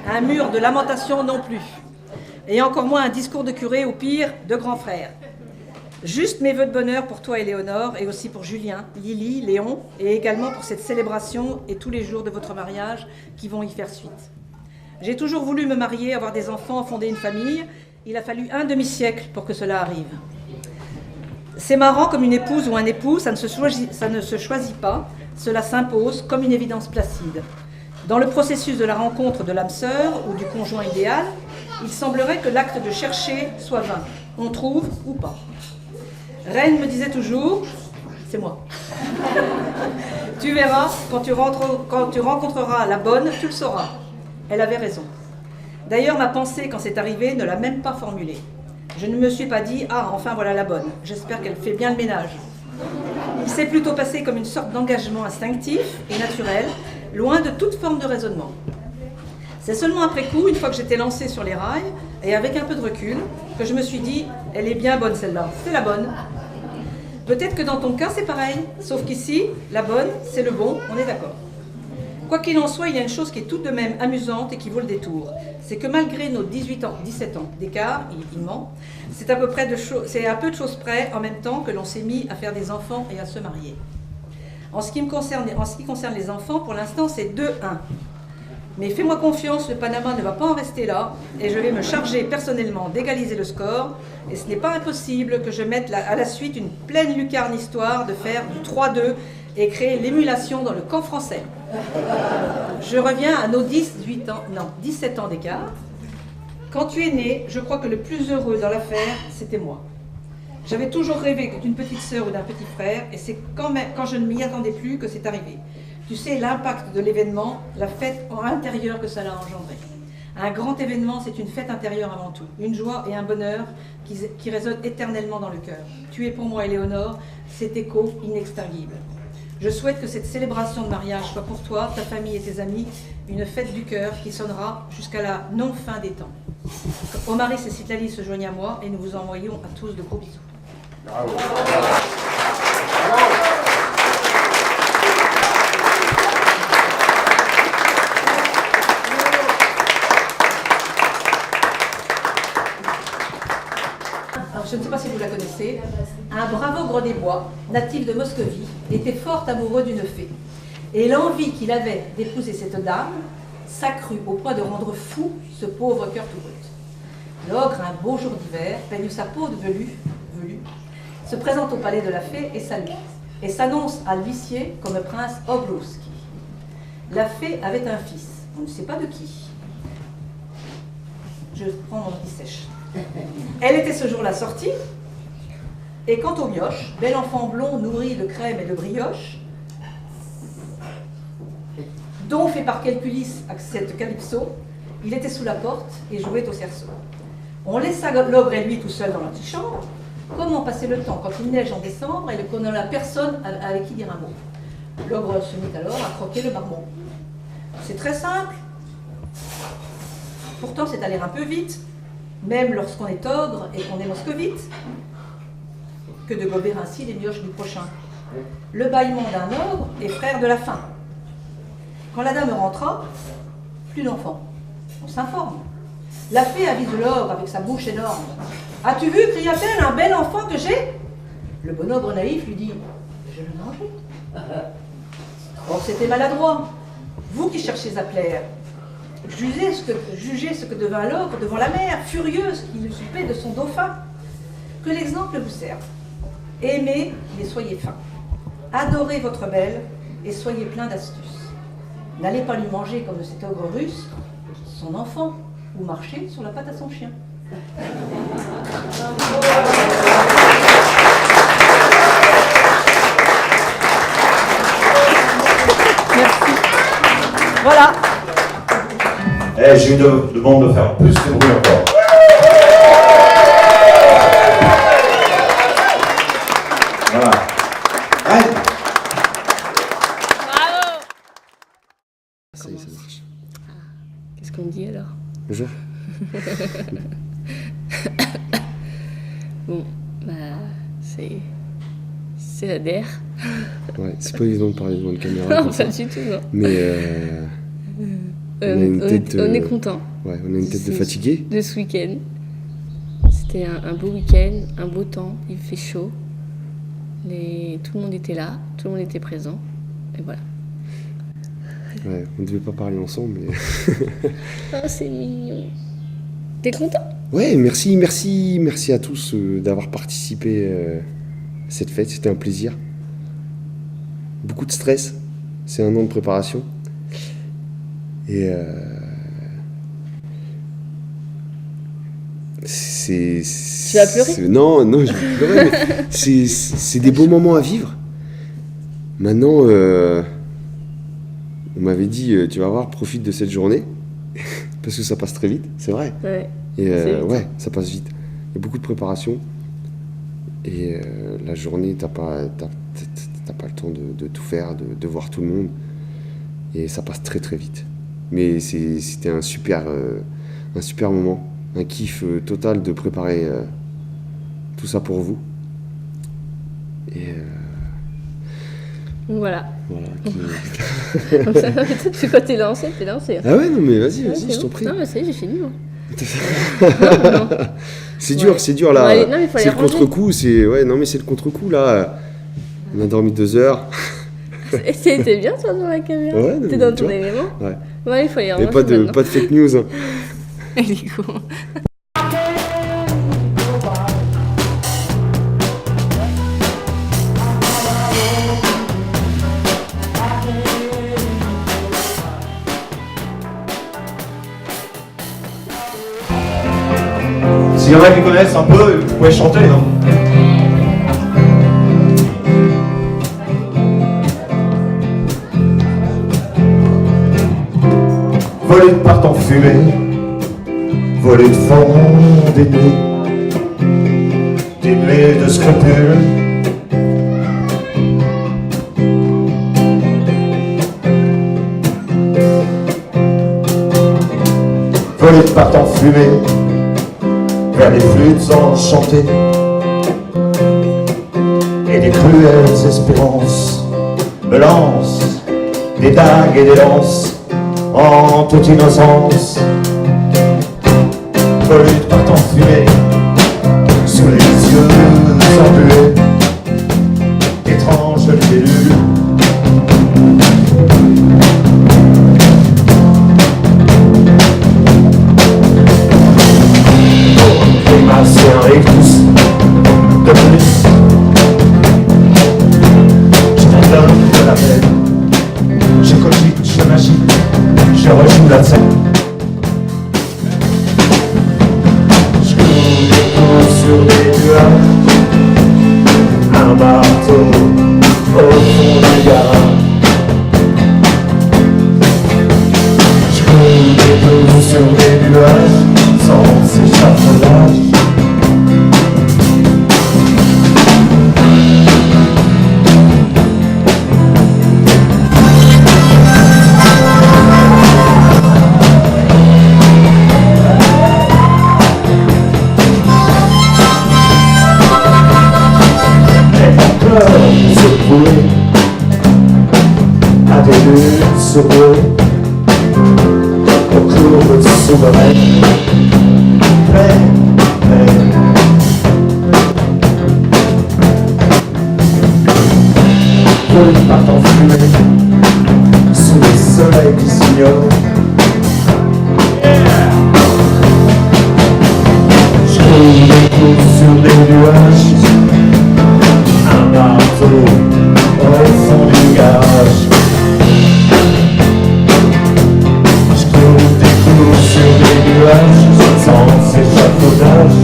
un mur de lamentation non plus, et encore moins un discours de curé, ou pire, de grand frère. Juste mes vœux de bonheur pour toi, Éléonore, et aussi pour Julien, Lily, Léon, et également pour cette célébration et tous les jours de votre mariage qui vont y faire suite. J'ai toujours voulu me marier, avoir des enfants, fonder une famille. Il a fallu un demi-siècle pour que cela arrive. C'est marrant, comme une épouse ou un époux, ça ne se choisit pas, cela s'impose comme une évidence placide. Dans le processus de la rencontre de l'âme sœur ou du conjoint idéal, il semblerait que l'acte de chercher soit vain. On trouve ou pas. Reine me disait toujours, c'est moi, tu verras, quand tu rencontreras la bonne, tu le sauras. Elle avait raison. D'ailleurs, ma pensée, quand c'est arrivé, ne l'a même pas formulée. Je ne me suis pas dit « Ah, enfin voilà la bonne, j'espère qu'elle fait bien le ménage ». Il s'est plutôt passé comme une sorte d'engagement instinctif et naturel, loin de toute forme de raisonnement. C'est seulement après coup, une fois que j'étais lancée sur les rails, et avec un peu de recul, que je me suis dit « Elle est bien bonne celle-là, c'est la bonne ». Peut-être que dans ton cas, c'est pareil, sauf qu'ici, la bonne, c'est le bon, on est d'accord. Quoi qu'il en soit, il y a une chose qui est tout de même amusante et qui vaut le détour. C'est que malgré nos 17 ans d'écart, il ment, c'est à peu de choses près en même temps que l'on s'est mis à faire des enfants et à se marier. En ce qui concerne les enfants, pour l'instant, c'est 2-1. Mais fais-moi confiance, le Panama ne va pas en rester là, et je vais me charger personnellement d'égaliser le score, et ce n'est pas impossible que je mette à la suite une pleine lucarne histoire de faire du 3-2 et créer l'émulation dans le camp français. Je reviens à nos 17 ans d'écart. Quand tu es né, je crois que le plus heureux dans l'affaire, c'était moi. J'avais toujours rêvé d'une petite sœur ou d'un petit frère, et c'est quand je ne m'y attendais plus que c'est arrivé. Tu sais l'impact de l'événement, la fête intérieure que cela a engendré. Un grand événement, c'est une fête intérieure avant tout, une joie et un bonheur qui résonnent éternellement dans le cœur. Tu es pour moi, Éléonore, cet écho inextinguible. Je souhaite que cette célébration de mariage soit pour toi, ta famille et tes amis, une fête du cœur qui sonnera jusqu'à la non-fin des temps. Omaris et Citlali se joignent à moi et nous vous envoyons à tous de gros bisous. Bravo. Je ne sais pas si vous la connaissez, un brave ogre des bois, natif de Moscovie, était fort amoureux d'une fée. Et l'envie qu'il avait d'épouser cette dame s'accrut au point de rendre fou ce pauvre cœur tout brut. L'ogre, un beau jour d'hiver, peigne sa peau de velue, se présente au palais de la fée et salue, et s'annonce à l'huissier comme prince Oglowski. La fée avait un fils, on ne sait pas de qui. Je prends mon petit sèche. Elle était ce jour-là sortie, et quant au mioche, bel enfant blond nourri de crème et de brioche, dont fait par quelque Ulysse cette Calypso, il était sous la porte et jouait au cerceau. On laissa l'ogre et lui tout seul dans l'antichambre. Comment passer le temps quand il neige en décembre et qu'on n'a personne avec qui dire un mot? L'ogre se mit alors à croquer le marmot. C'est très simple. Pourtant, c'est aller un peu vite, même lorsqu'on est ogre et qu'on est moscovite, que de gober ainsi les mioches du prochain. Le bâillement d'un ogre est frère de la faim. Quand la dame rentra, plus d'enfant. On s'informe. La fée avise l'ogre avec sa bouche énorme. « As-tu vu, cria-t-elle, un bel enfant que j'ai ?» Le bon ogre naïf lui dit « Je le mangeais. » Or, c'était maladroit. Vous qui cherchez à plaire, jugez ce que devint l'ogre devant la mère, furieuse qu'il usurpait de son dauphin. Que l'exemple vous serve. Aimez, mais soyez fins. Adorez votre belle et soyez plein d'astuces. N'allez pas lui manger comme cet ogre russe son enfant, ou marcher sur la patte à son chien. Merci. Voilà. Eh, j'ai une demande de faire plus de bruit encore. Voilà. Ouais. Bravo. Ça y est, ça marche. Qu'est-ce qu'on dit alors? Bonjour. Bon, bah, c'est la DER. Ouais, c'est pas évident de parler devant une caméra. Non, pas du tout, non. Mais on est content. Ouais, on a une tête de fatigué. De ce week-end. C'était un beau week-end, un beau temps, il fait chaud. Tout le monde était là, tout le monde était présent. Et voilà. Ouais, on ne devait pas parler ensemble, mais... Oh, c'est mignon. T'es content? Ouais, merci à tous d'avoir participé à cette fête, c'était un plaisir. Beaucoup de stress, c'est un an de préparation. Et Tu vas pleurer? Non, je vais pleurer, mais c'est des beaux moments à vivre. Maintenant, on m'avait dit, tu vas voir, profite de cette journée, parce que ça passe très vite, c'est vrai. Ouais. Et vite. ouais, ça passe vite. Il y a beaucoup de préparation. Et la journée, t'as pas le temps de tout faire, de voir tout le monde. Et ça passe très très vite. Mais c'était un super moment. Un kiff total de préparer tout ça pour vous. Et voilà. Comme ça, tu quand t'es lancé, t'es lancé. Ah ouais, non mais vas-y, je t'en bon. prie. Non mais ça y est, j'ai fini moi. C'est dur là. Ouais, non, mais faut c'est aller le contre-coup, c'est le contre-coup là. On a dormi 2 heures. T'es bien toi dans la caméra. Ouais, t'es dans ton élément. Ouais. Ouais, il faut aller ranger. Mais pas de fake news. Hein. Il est con. S'il y en a qui connaissent un peu, vous pouvez chanter, non? Voler de part en fumée, voler de fond dénué de scrupules. Voler de part en fumée, vers les flûtes enchantées et des cruelles espérances me lancent des dagues et des lances en toute innocence. Volutes partent en fumée sous les yeux embués d'étranges libellules. C'est un rictus de plus. Je me donne de la peine. Je cogite, je m'agite, je rejoue la scène. Je coule des coups sur des nuages. Un marteau au fond du garage. Je coule des coups sur des nuages sans échafaudage. À des lunes sourires, aux courbes souveraines, pleines. Volées partent en fumée, sous les soleils qui s'ignorent. Je coule des coups sur des nuages. Un marteau au fond du garage. Je coule des coups sur des nuages sans échafaudage.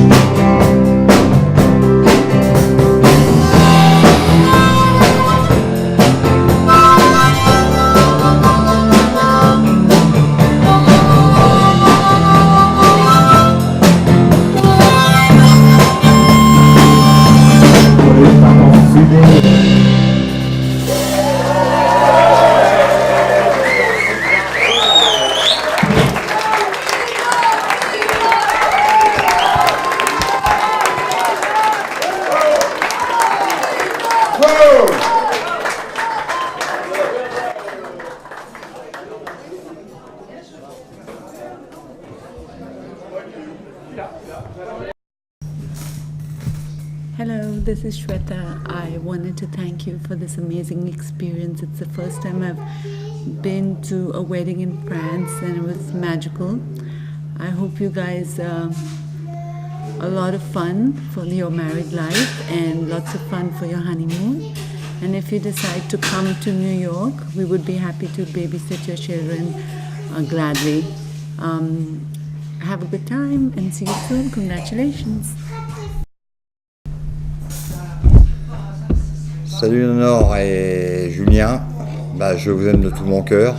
this is Shweta. I wanted to thank you for this amazing experience. It's the first time I've been to a wedding in France and it was magical. I hope you guys a lot of fun for your married life and lots of fun for your honeymoon. And if you decide to come to New York, we would be happy to babysit your children gladly. Have a good time and see you soon. Congratulations. Salut Léonore et Julien, je vous aime de tout mon cœur.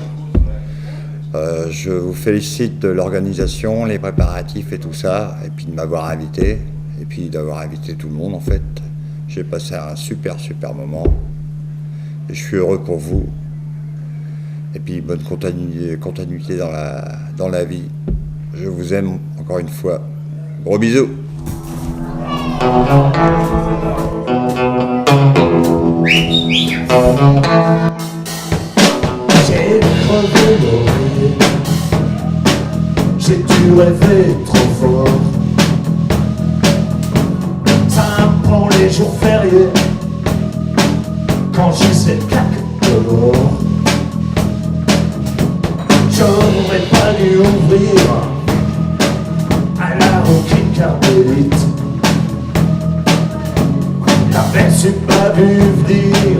Je vous félicite de l'organisation, les préparatifs et tout ça, et puis de m'avoir invité, et puis d'avoir invité tout le monde en fait. J'ai passé un super moment, et je suis heureux pour vous. Et puis bonne continuité dans la vie. Je vous aime encore une fois. Gros bisous. J'ai crevé l'oreille, j'ai dû rêver trop fort. Ça me prend les jours fériés, quand j'ai cette claque dehors. J'aurais pas dû ouvrir à la roquette carmélite. J'aperçus pas vu venir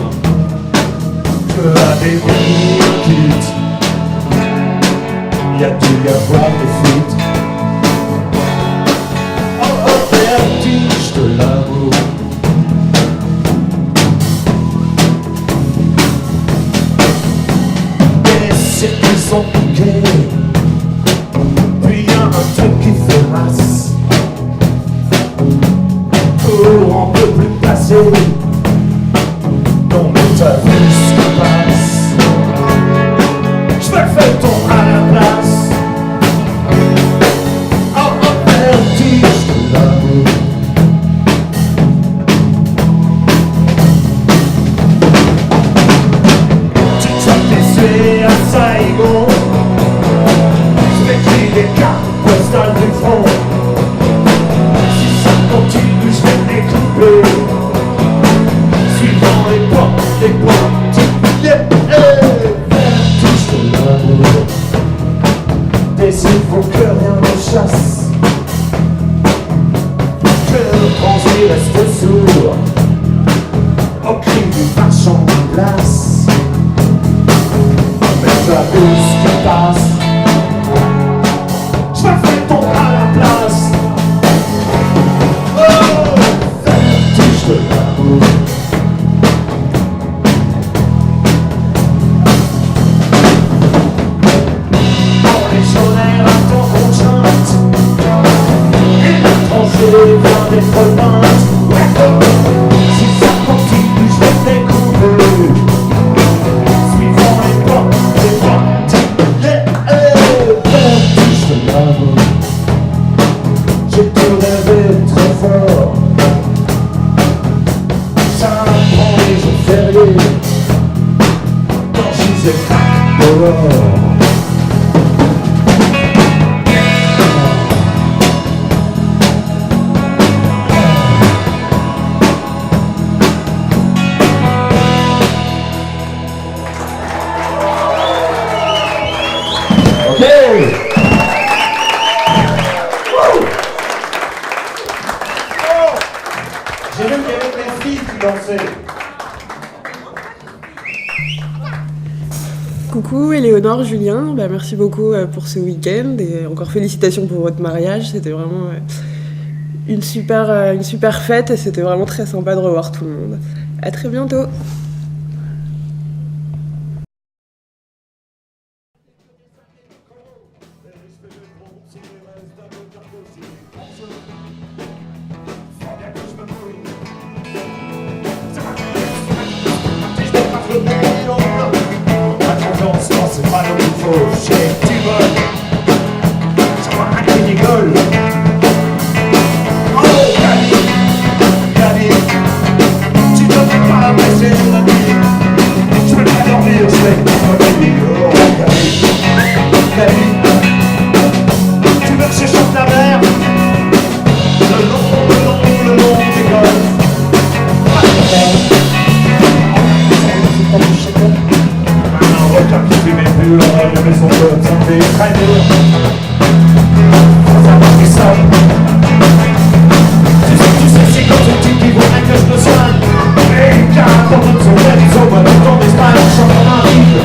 que à des quittes, y a dû y avoir des fuites. Oh, vertige de l'amour. Les circuits sont piqués, puis y a un truc qui fait masse. On peut plus passer. Non mais t'as vu ce qui passe. Je me fais ton à la place. Oh, vertige de l'amour. Tu trappes les suées à Saigon. Je m'écris des cartes postales du front. Si ça continue, je vais découper. Suivant les portes, vertige de l'amour. Désir faut que rien ne chasse, que le bronzé reste sourd au cri du marchand de glace. Mais t'as vu ce qui passe. Je me fais ton à la place. Oh, vertige de l'amour. Vient d'être peinte. Si ça continue, je vais découvrir. Suivant les portes, vertige de l'amour. J'ai tout rêvé très fort. Ça prend les jours fériés, quand je disais crack dehors. J'ai vu qu'il y avait des filles qui dansaient. Coucou Éléonore, Julien, merci beaucoup pour ce week-end et encore félicitations pour votre mariage. C'était vraiment une super fête et c'était vraiment très sympa de revoir tout le monde. À très bientôt. C'est pas le qu'il faut, j'ai tu voles. Ça va un qui rigole. Oh, Gabi, tu ne peux pas baisser. suis mes plus loin de maison comme ça me fait très dur. Ça m'a fait ça. Tu sais, c'est comme ce type qui voudrait que je me soigne. Et car quand on se fait des hommes, dans l'Espagne, je chante en un rythme.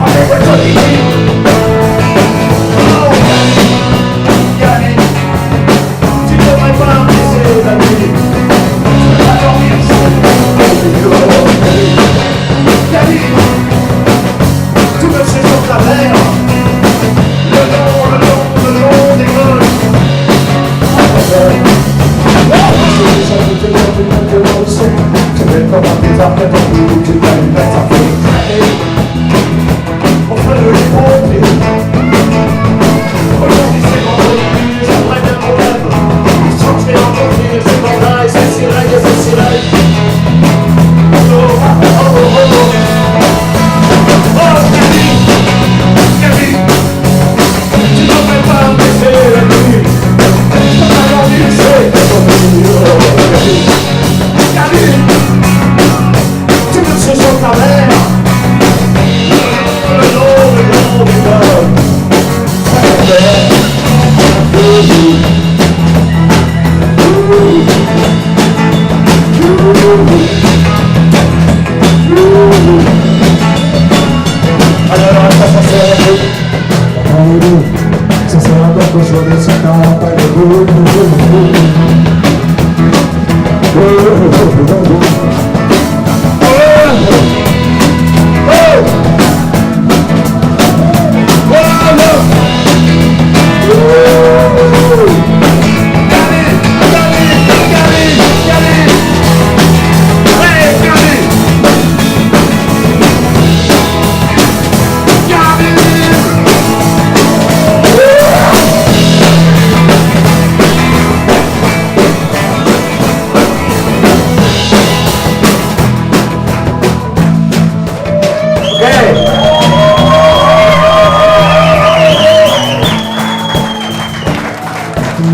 Avec votre olivier. Oh, Yannick, tu devrais pas me laisser la nuit. Tu vas dormir, Yannick, tu me sais sur ta mer. Le long des gauches. Tu fais comme un bizarre, mais ton bout, tu t'as une bête à faire. On fait le pompier. Aujourd'hui c'est vendredi, j'aimerais bien qu'on lève. Je sens que je vais entendre, c'est bandaille, c'est sirène, c'est sirène. Oh, oh, oh, oh, oh. Oh, Camille, tu ne devrais pas me laisser la nuit. Je peux pas dormir, c'est ton nuit. Camille, tu me sais sur ta mère. Le long des gars. Alors ça sert ça sert à quoi que je vois ça n'a pas de goût.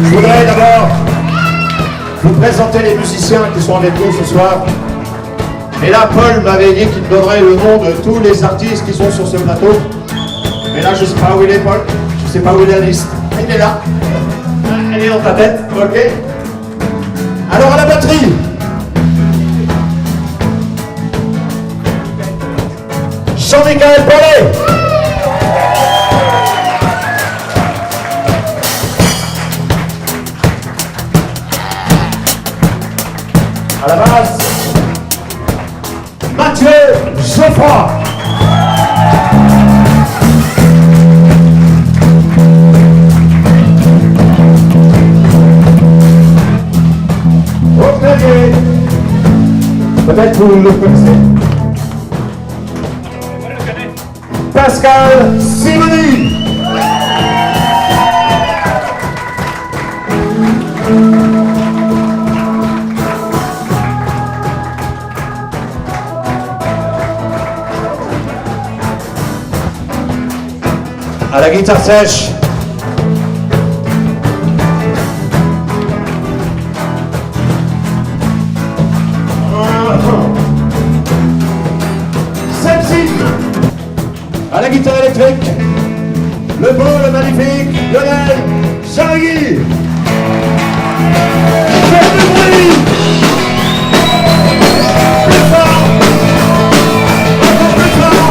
Je voudrais d'abord vous présenter les musiciens qui sont avec nous ce soir. Et là, Paul m'avait dit qu'il me donnerait le nom de tous les artistes qui sont sur ce plateau. Mais là, je ne sais pas où il est, Paul. Je ne sais pas où il est la liste. Il est là. Elle est dans ta tête, ok. Alors à la batterie. Jean-Michel Paulet. À la basse, Mathieu Geoffroy. Au clavier, peut-être vous le connaissez, Pascal Simoni. À la guitare sèche, Sepsi. À la guitare électrique, le beau, le magnifique Lionel Chargui. Faites du bruit. Plus fort. Encore plus fort.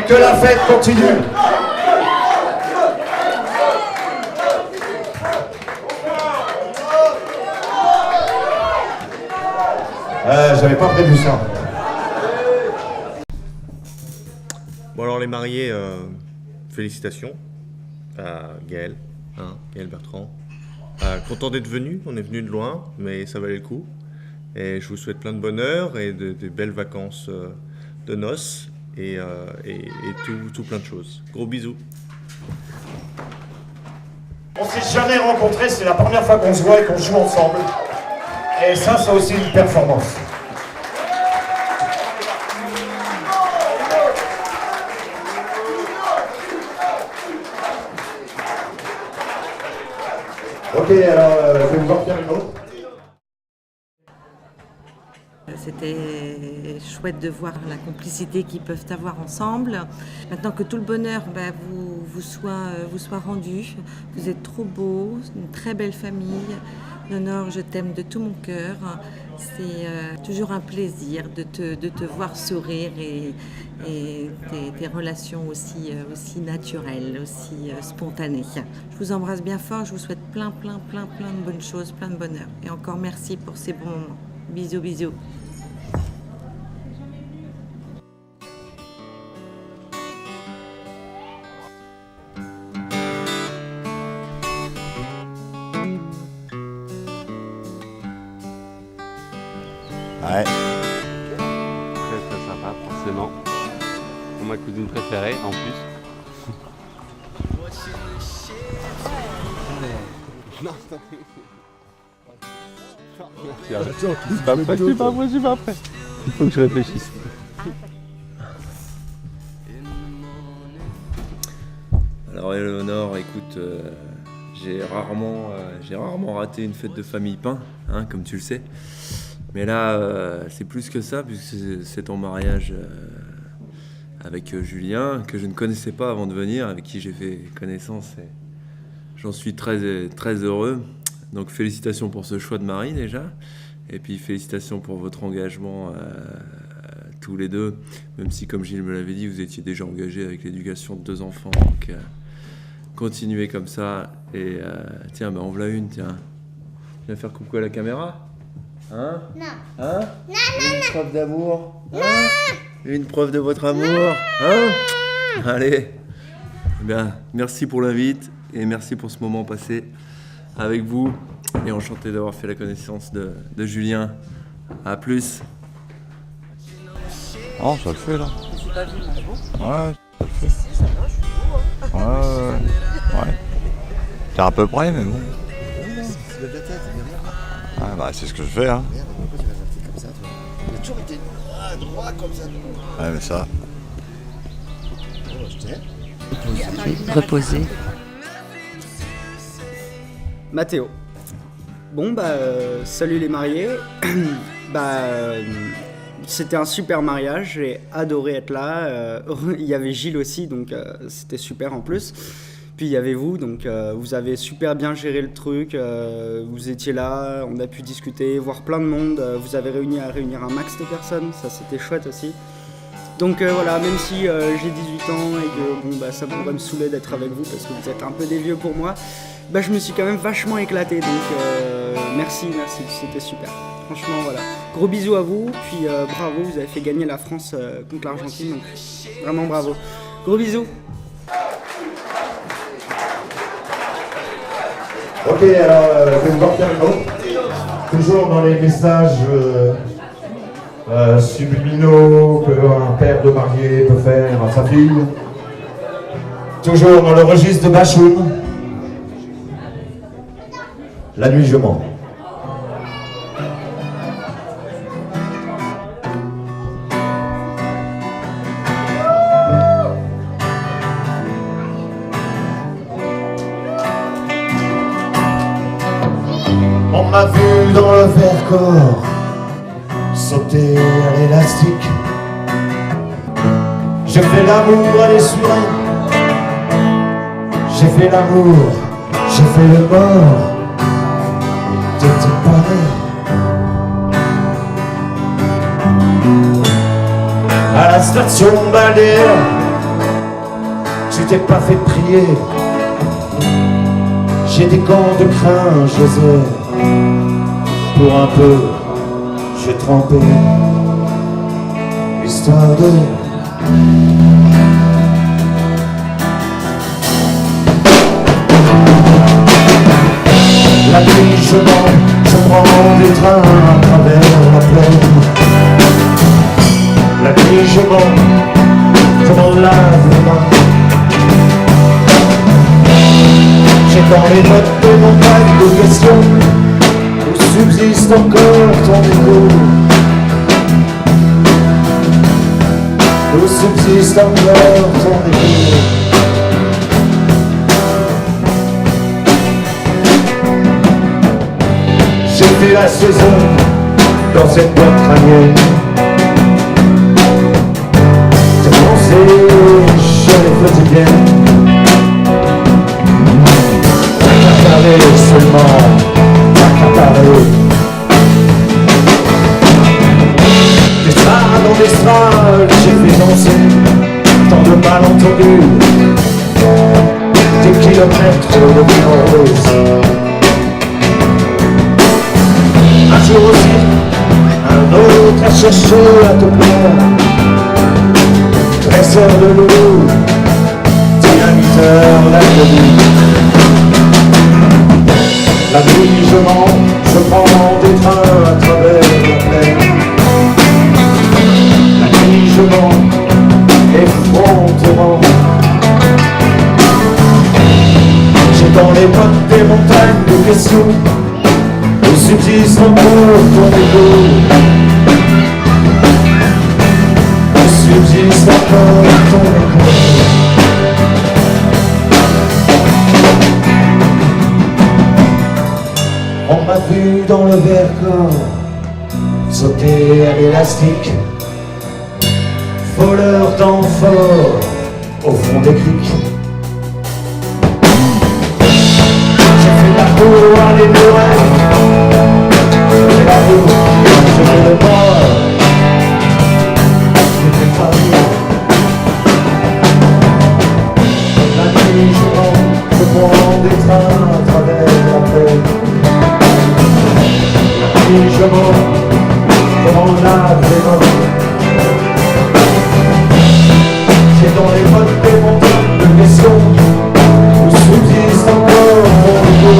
Que la fête continue. J'avais pas prévu ça. Bon alors les mariés, félicitations à Gaël, Gaël Bertrand. Content d'être venu, on est venu de loin, mais ça valait le coup. Et je vous souhaite plein de bonheur et de belles vacances de noces et tout plein de choses. Gros bisous. On s'est jamais rencontrés, c'est la première fois qu'on se voit et qu'on joue ensemble. Et ça aussi une performance. Ok, alors je vais vous en faire une autre. C'était chouette de voir la complicité qu'ils peuvent avoir ensemble. Maintenant que tout le bonheur vous soit rendu, vous êtes trop beaux, une très belle famille. Honor, je t'aime de tout mon cœur. C'est toujours un plaisir de te voir sourire et tes relations aussi naturelles, aussi spontanées. Je vous embrasse bien fort, je vous souhaite plein de bonnes choses, plein de bonheur. Et encore merci pour ces bons moments. Bisous, bisous. Ouais. Très sympa, forcément. Pour ma cousine préférée, en plus. Non, je suis pas prêt, je suis pas prêt. Il faut que je réfléchisse. Alors Éléonore, écoute, j'ai rarement raté une fête de famille pain, comme tu le sais. Mais là, c'est plus que ça, puisque c'est ton mariage avec Julien, que je ne connaissais pas avant de venir, avec qui j'ai fait connaissance. Et j'en suis très heureux. Donc félicitations pour ce choix de mari déjà. Et puis félicitations pour votre engagement tous les deux. Même si, comme Gilles me l'avait dit, vous étiez déjà engagés avec l'éducation de 2 enfants. Donc continuez comme ça. Et tiens, en voilà une, tiens. Viens faire coucou à la caméra. Hein? Non. Hein? Non, une preuve d'amour? Hein? Une preuve de votre amour? Hein? Allez. Eh bien, merci pour l'invite et merci pour ce moment passé avec vous. Et enchanté d'avoir fait la connaissance de Julien. À plus. Oh, ça le fait là. J'ai pas vu, mais bon. Ouais, ça le fait. Si, ça va, je suis beau, hein. Ouais. C'est à peu près, mais bon. Tu lèves la tête, Ah bah c'est ce que je fais, hein. Merde, pourquoi tu vas faire comme ça, toi? Il a toujours été droit comme ça. Ouais, mais ça. Oh, je t'aime. Reposer. Mathéo. Bon salut les mariés. C'était un super mariage, j'ai adoré être là. Il y avait Gilles aussi, donc c'était super en plus. Puis il y avait vous, donc vous avez super bien géré le truc. Vous étiez là, on a pu discuter, voir plein de monde. Vous avez réuni un max de personnes, ça c'était chouette aussi. Donc voilà, même si j'ai 18 ans et que ça pourrait me saouler d'être avec vous parce que vous êtes un peu des vieux pour moi, je me suis quand même vachement éclaté. Donc merci, c'était super. Franchement, voilà. Gros bisous à vous, puis bravo, vous avez fait gagner la France contre l'Argentine, donc vraiment bravo. Gros bisous. Ok, alors je vais vous en faire une autre. Toujours dans les messages subliminaux qu'un père de marié peut faire à sa fille. Toujours dans le registre de Bachoum. La nuit je mens. On m'a vu dans le Vercors sauter à l'élastique. J'ai fait l'amour à l'essuie. J'ai fait l'amour, j'ai fait le mort. T'étais pareil. À la station balnéaire, tu t'es pas fait prier. J'ai des gants de crin, je les ai. Pour un peu, j'ai trempé. Histoire de chemin, je prends des trains à travers la plaine. La nuit je m'en lave les mains. J'ai dans les bottes des montagnes de questions où subsiste encore ton écho. Où subsiste encore ton écho. J'ai fait la saison dans cette boîte crânienne. J'ai pensé, je les faisais bien. Accaparé seulement, accaparé. Des stras dans des stras, j'ai fait danser tant de malentendus. Des kilomètres de vivant rose. Un jour aussi, un autre a cherché à te plaire. Dresseur de loup, dynamiteur d'inconnu. La nuit je prends des trains à travers la plaine. La nuit je effrontément. J'ai dans les bottes des montagnes de questions où subsiste encore ton écho. Où subsiste encore ton écho. On m'a vu dans le Vercors sauter à l'élastique, voleur d'amphores au fond des criques. J'ai fait la cour à les murailles, j'ai la roue, je fais le bord, je fais Paris. La nuit je prends des trains à travers la plaine. Je m'en lave les mains. J'ai dans les bottes des montagnes de questions où subsiste encore mon écho.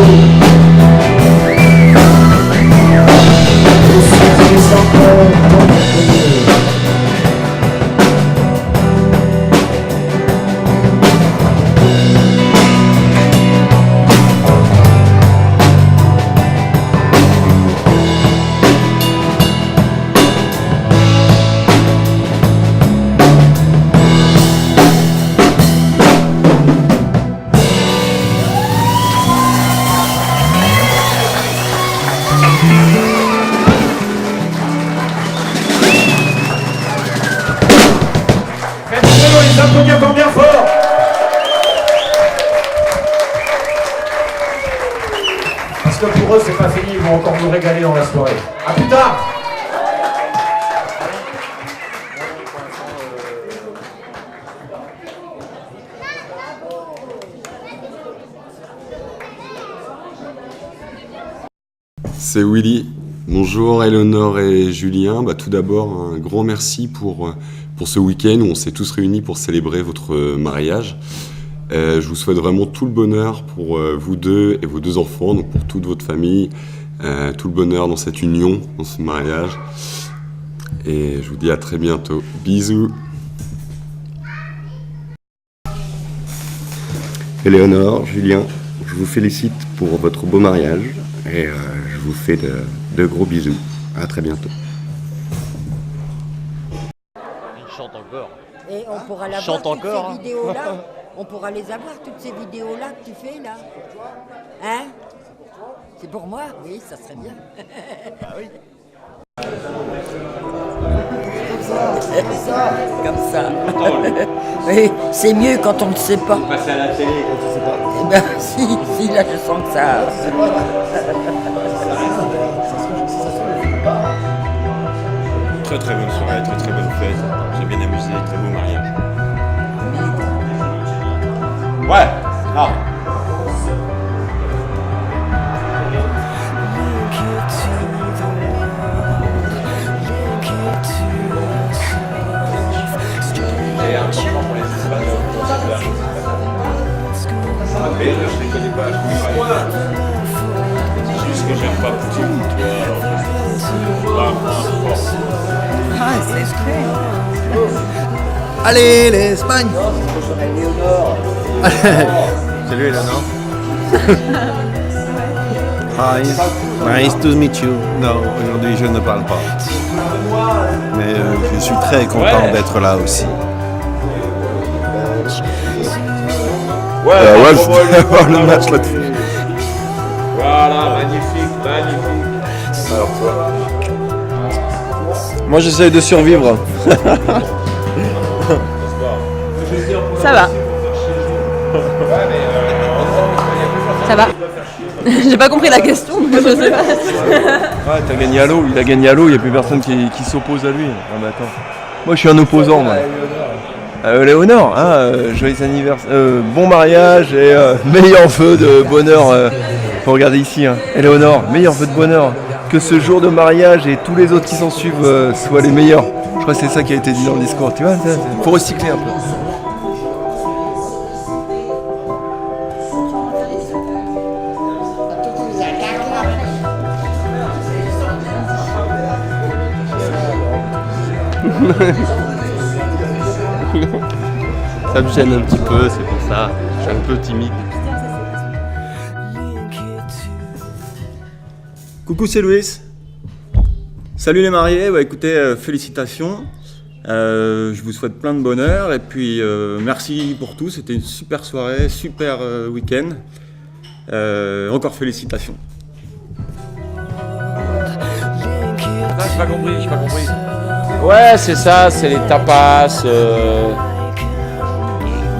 Où subsiste encore mon écho. Applaudissements encore bien fort. Parce que pour eux c'est pas fini, ils vont encore nous régaler dans la soirée. A plus tard. C'est Willy. Bonjour Eleonore et Julien. Tout d'abord, un grand merci pour ce week-end où on s'est tous réunis pour célébrer votre mariage. Je vous souhaite vraiment tout le bonheur pour vous deux et vos deux enfants, donc pour toute votre famille, tout le bonheur dans cette union, dans ce mariage. Et je vous dis à très bientôt. Bisous. Eleonore, Julien, je vous félicite pour votre beau mariage et je vous fais de gros bisous. À très bientôt. Il chante encore. Et on pourra la Chante voir, toutes encore, ces vidéos-là. On pourra les avoir, toutes ces vidéos-là que tu fais, là. Hein? C'est pour moi? Oui, ça serait bien. Ah oui. Comme ça. Oui, c'est mieux quand on ne sait pas. Passer à la télé quand tu sais pas. Eh ben, si, là, je sens que ça... Très très bonne soirée, très très bonne fête. J'ai bien amusé, très beau mariage. Ouais, ah. J'ai un compliment pour les Espagnols. Mais je les connais pas, je connais pas. C'est juste que j'ai pas poussé pour toi. Ah, c'est exprès. Allez, l'Espagne. Salut Eleanor. Hi, nice to meet you. Non, aujourd'hui je ne parle pas. Mais je suis très content d'être là aussi. Ouais, je vais voir le match là-dessus. Voilà, magnifique. Alors toi. Moi j'essaie de survivre. Ça va. Ça va. J'ai pas compris la question, donc je sais pas. Ouais, t'as gagné à l'eau, il a gagné à l'eau, il n'y a plus personne qui s'oppose à lui. Non mais attends. Moi je suis un opposant, moi. Léonore, joyeux anniversaire, bon mariage et meilleur vœu de bonheur. Faut regarder ici, hein. Léonore, meilleur vœu de bonheur. Que ce jour de mariage et tous les autres qui s'en suivent soient les meilleurs. Je crois que c'est ça qui a été dit dans le discours, tu vois. Faut recycler un peu. Ça me gêne un petit peu, c'est pour ça. Je suis un peu timide. Coucou, c'est Louis. Salut les mariés, écoutez, félicitations. Je vous souhaite plein de bonheur et puis merci pour tout, c'était une super soirée, super week-end. Encore félicitations. J'ai pas compris. Ouais, c'est ça, c'est les tapas.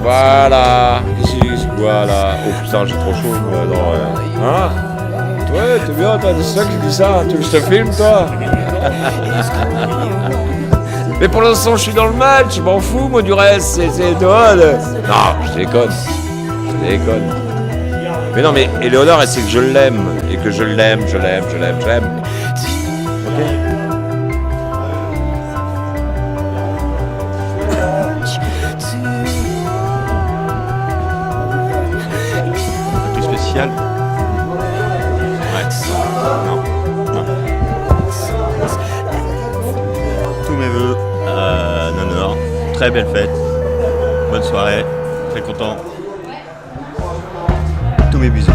Voilà. Voilà. Oh putain, j'ai trop chaud. Hein? Ouais, t'es bien, toi, c'est ça que je dis ça. Tu veux que je te filme, toi? Mais pour l'instant, je suis dans le match, je m'en fous, moi, du reste, c'est drôle. Non, je déconne. Mais non, mais Éléonore, elle sait que je l'aime. Et que je l'aime. Ok? Plus spécial. Ouais. Non. Tous mes voeux à Nanor. Très belle fête. Bonne soirée. Très content. Tous mes bisous.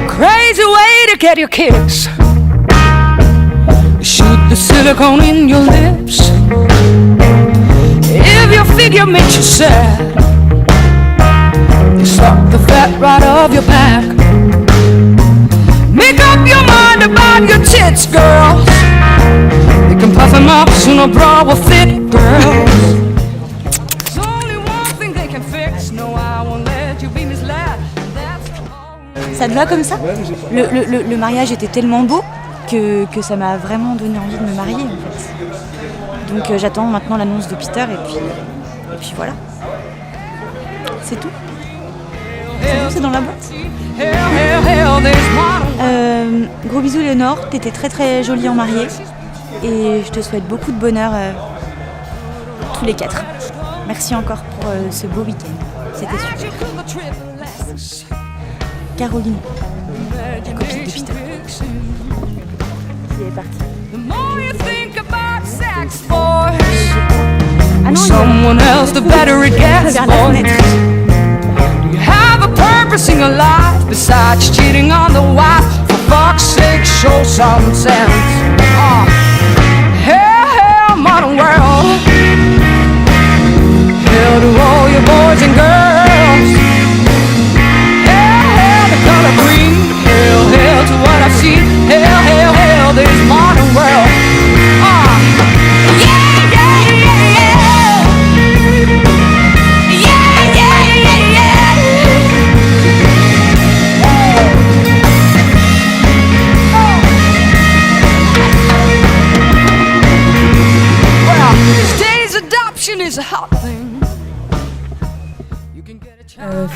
Crazy way to get your kicks. Shoot the silicone in your lips. If your figure makes you sad, you suck the fat right off your back. Make up your mind about your tits, girls. You can puff them up so no bra will fit, girls. There's only one thing they can fix. No, I won't let you be misled. Ça te va comme ça? Le mariage était tellement beau que ça m'a vraiment donné envie de me marier en fait. Donc j'attends maintenant l'annonce de Peter et puis voilà. C'est tout. C'est dans la boîte. Gros bisous Léonore, t'étais très très jolie en mariée et je te souhaite beaucoup de bonheur tous les 4. Merci encore pour ce beau week-end, c'était super. Caroline, la copine de Peter. Il est parti. Ah non, Someone else, the better it gets for you. You have a purpose in your life besides cheating on the wife. For fuck's sake, show some sense. Hell, modern world. Hell to all your boys and girls. Hell, the color green. Hell to what I've seen. Hell, this modern world.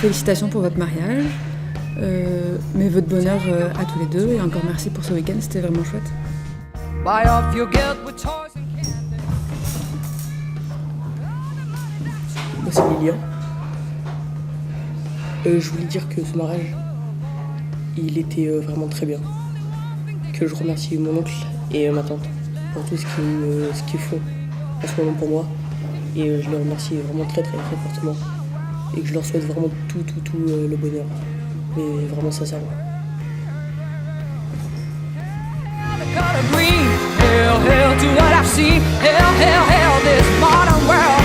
Félicitations pour votre mariage, mes vœux de bonheur à tous les deux et encore merci pour ce week-end, c'était vraiment chouette. Buy off your guilt with toys and Moi, c'est Lilian. Je voulais dire que ce mariage, il était vraiment très bien. Que je remercie mon oncle et ma tante pour tout ce qu'ils font en ce moment pour moi. Et je les remercie vraiment très fortement. Et que je leur souhaite vraiment tout le bonheur. Mais vraiment sincèrement. color green. Hell, hell to what I've seen. Hell, hell, hell, this modern world.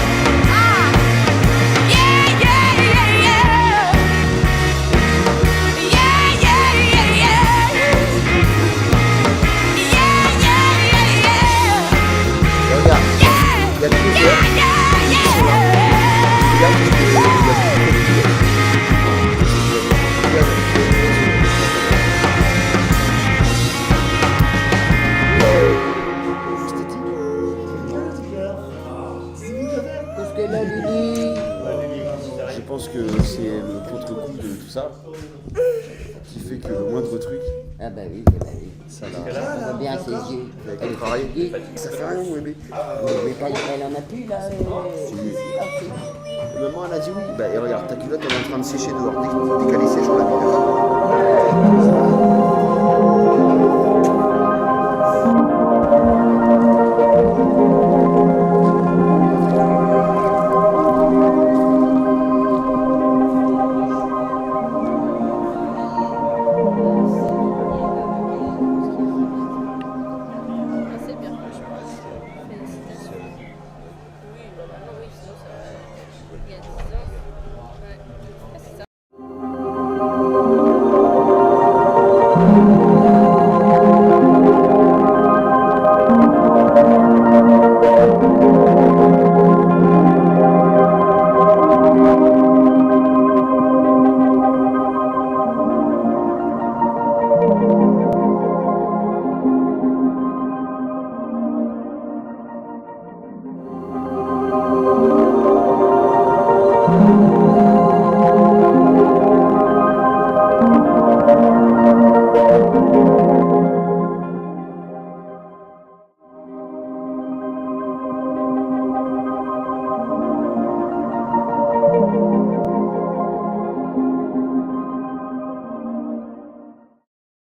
Je pense que c'est le contre-coup de tout ça qui fait que le moindre truc. Ah bah oui, ça on voit bien ses yeux. Elle travaille. Ça fait rien, mon bébé. Mais elle en a plus là. Maman, elle a dit oui. Bah, et regarde, ta culotte, elle est en train de sécher dehors. Dès qu'elle sèche, on la met dehors.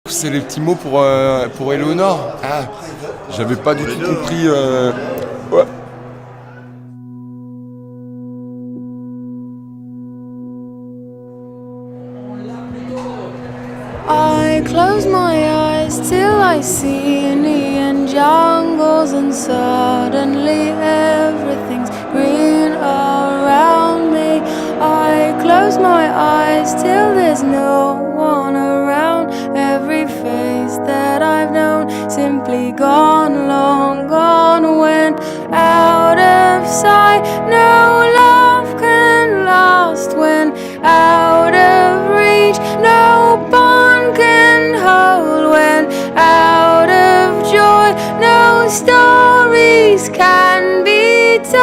C'est les petits mots pour Éléonore. Ah, j'avais pas du tout compris. Ouais. I close my eyes till I see neon jungles, and suddenly everything's green around me. I close my eyes till there's no one around. Every face that I've known simply gone, long gone, went out of sight. No love can last when out of reach. No bond can hold when out of joy. No stories can be told.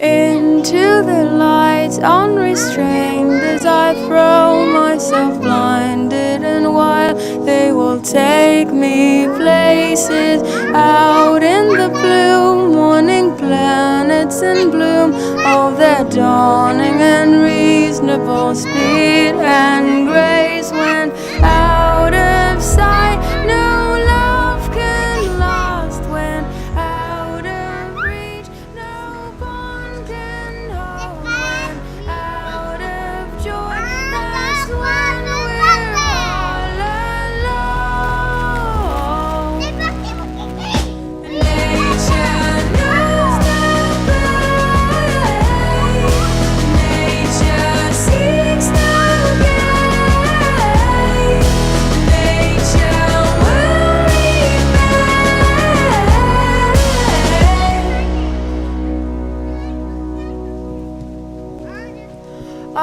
Into the light, unrestrained, as I throw myself blinded, and while they will take me places out in the blue, morning planets in bloom, oh, they're dawning in reasonable speed and grace when out of sight. No love can last when out of reach. No bond can hold when out of joy. That's when we're all alone. Nature knows the way. Nature seeks the gate. Nature will remain. I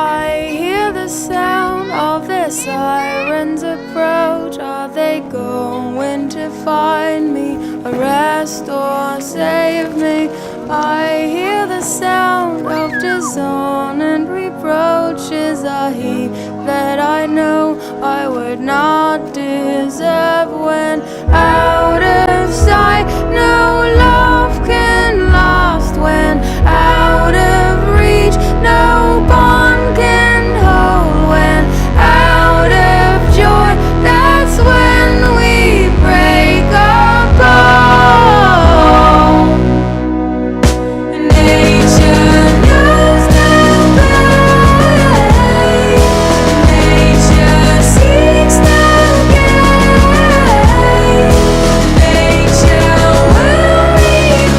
hear the sound of their sirens approach. Are they going to find me, arrest or save me? I hear the sound of dishonor and reproaches. Are he that I know I would not deserve. When out of sight, no love can last. When out of reach, no bond can hold. When out of joy, that's when we break apart. Nature knows no pain. Nature seeks no gain. Nature will remain.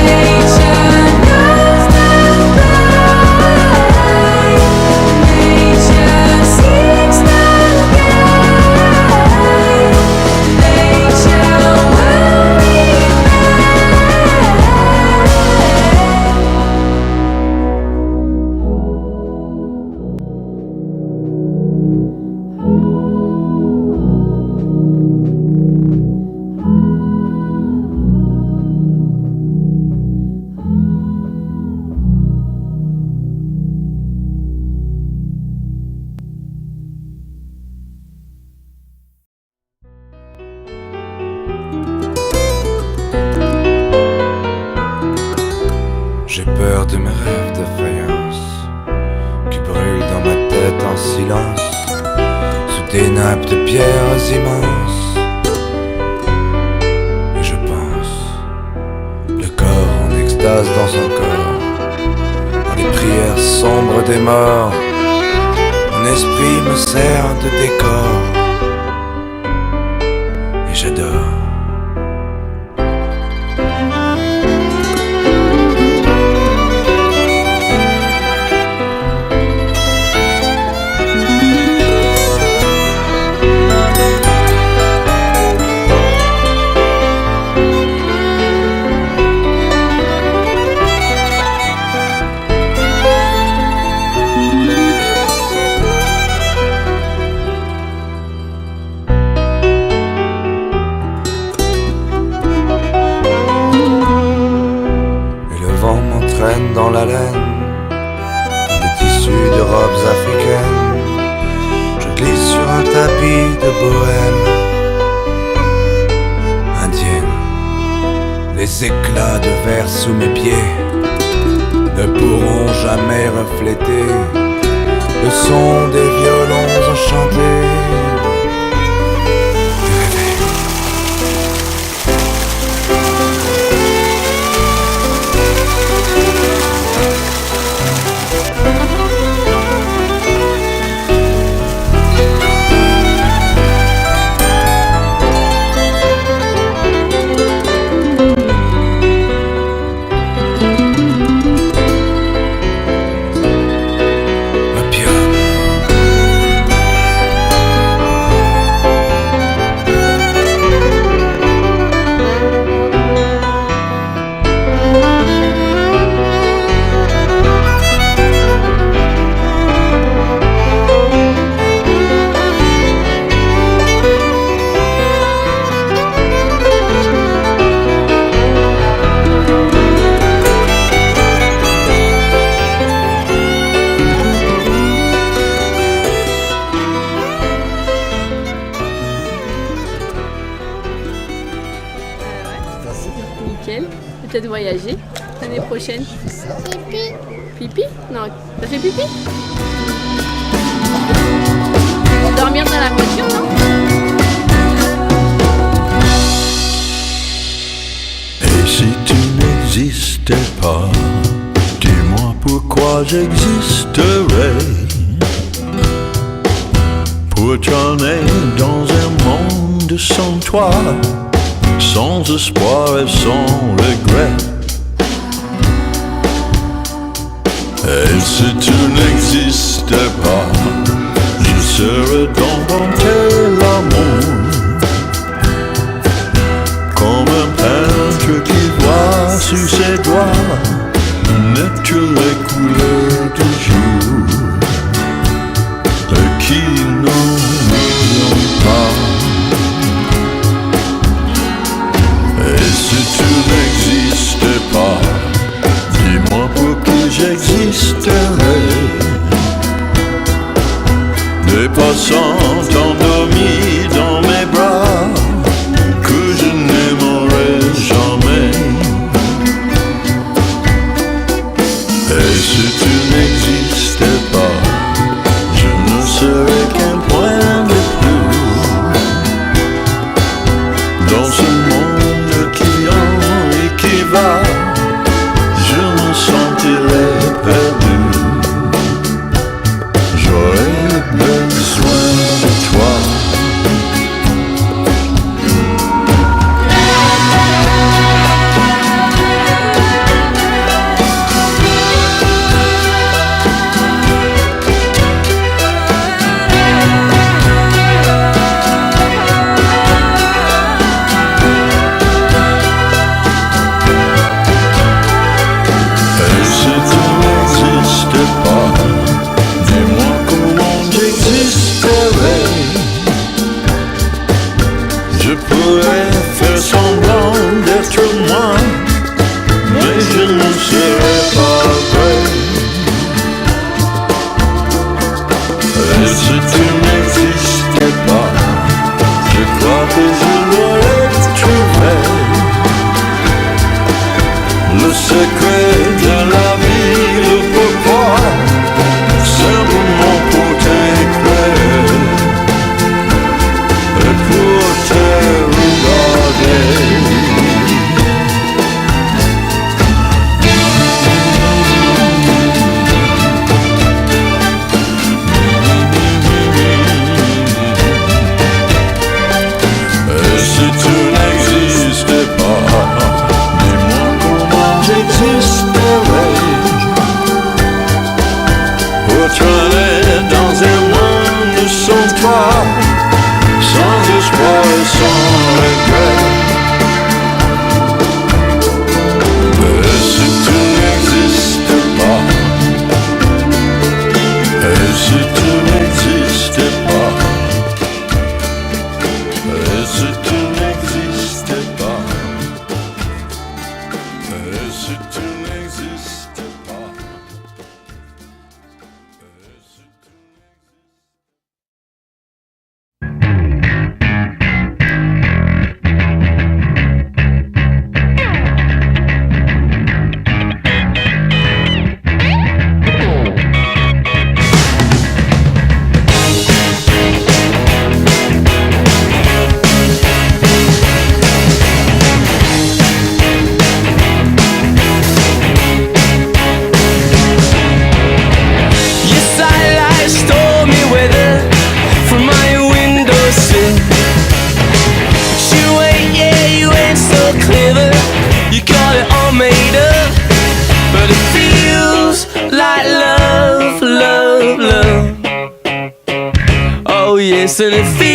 Nature knows no pain. Nature seeks no gain. Nature will remain. J'ai peur de mes rêves de faïence qui brûlent dans ma tête en silence sous des nappes de pierres immenses. Et je pense, le corps en extase dans son corps, dans les prières sombres des morts. Mon esprit me sert de décor et j'adore. Dans la laine, dans des tissus de robes africaines, je glisse sur un tapis de bohème indienne. Les éclats de verre sous mes pieds ne pourront jamais refléter le son des violons enchantés. Nickel. Peut-être voyager l'année prochaine. Pipi. Pipi? Non, ça fait pipi? Dormir dans la voiture, non? Et si tu n'existais pas, dis-moi pourquoi j'existerais. Pour t'emmener dans un monde sans toi, sans espoir et sans regret. Et si tu n'existais pas, je serais dans tel amour, comme un peintre qui voit sur ses doigts naître les couleurs du jour, et qui n'oublions pas. Et si tu n'existais pas, dis-moi j'existerais. Des passants endormis dans mes bras que je n'aimerais jamais. Et si tu n'existais pas, je ne serais qu'un point de plus dans ce monde qui vient et qui va. Je me sentirais perdu. J'aurais besoin de toi. yes, and it feels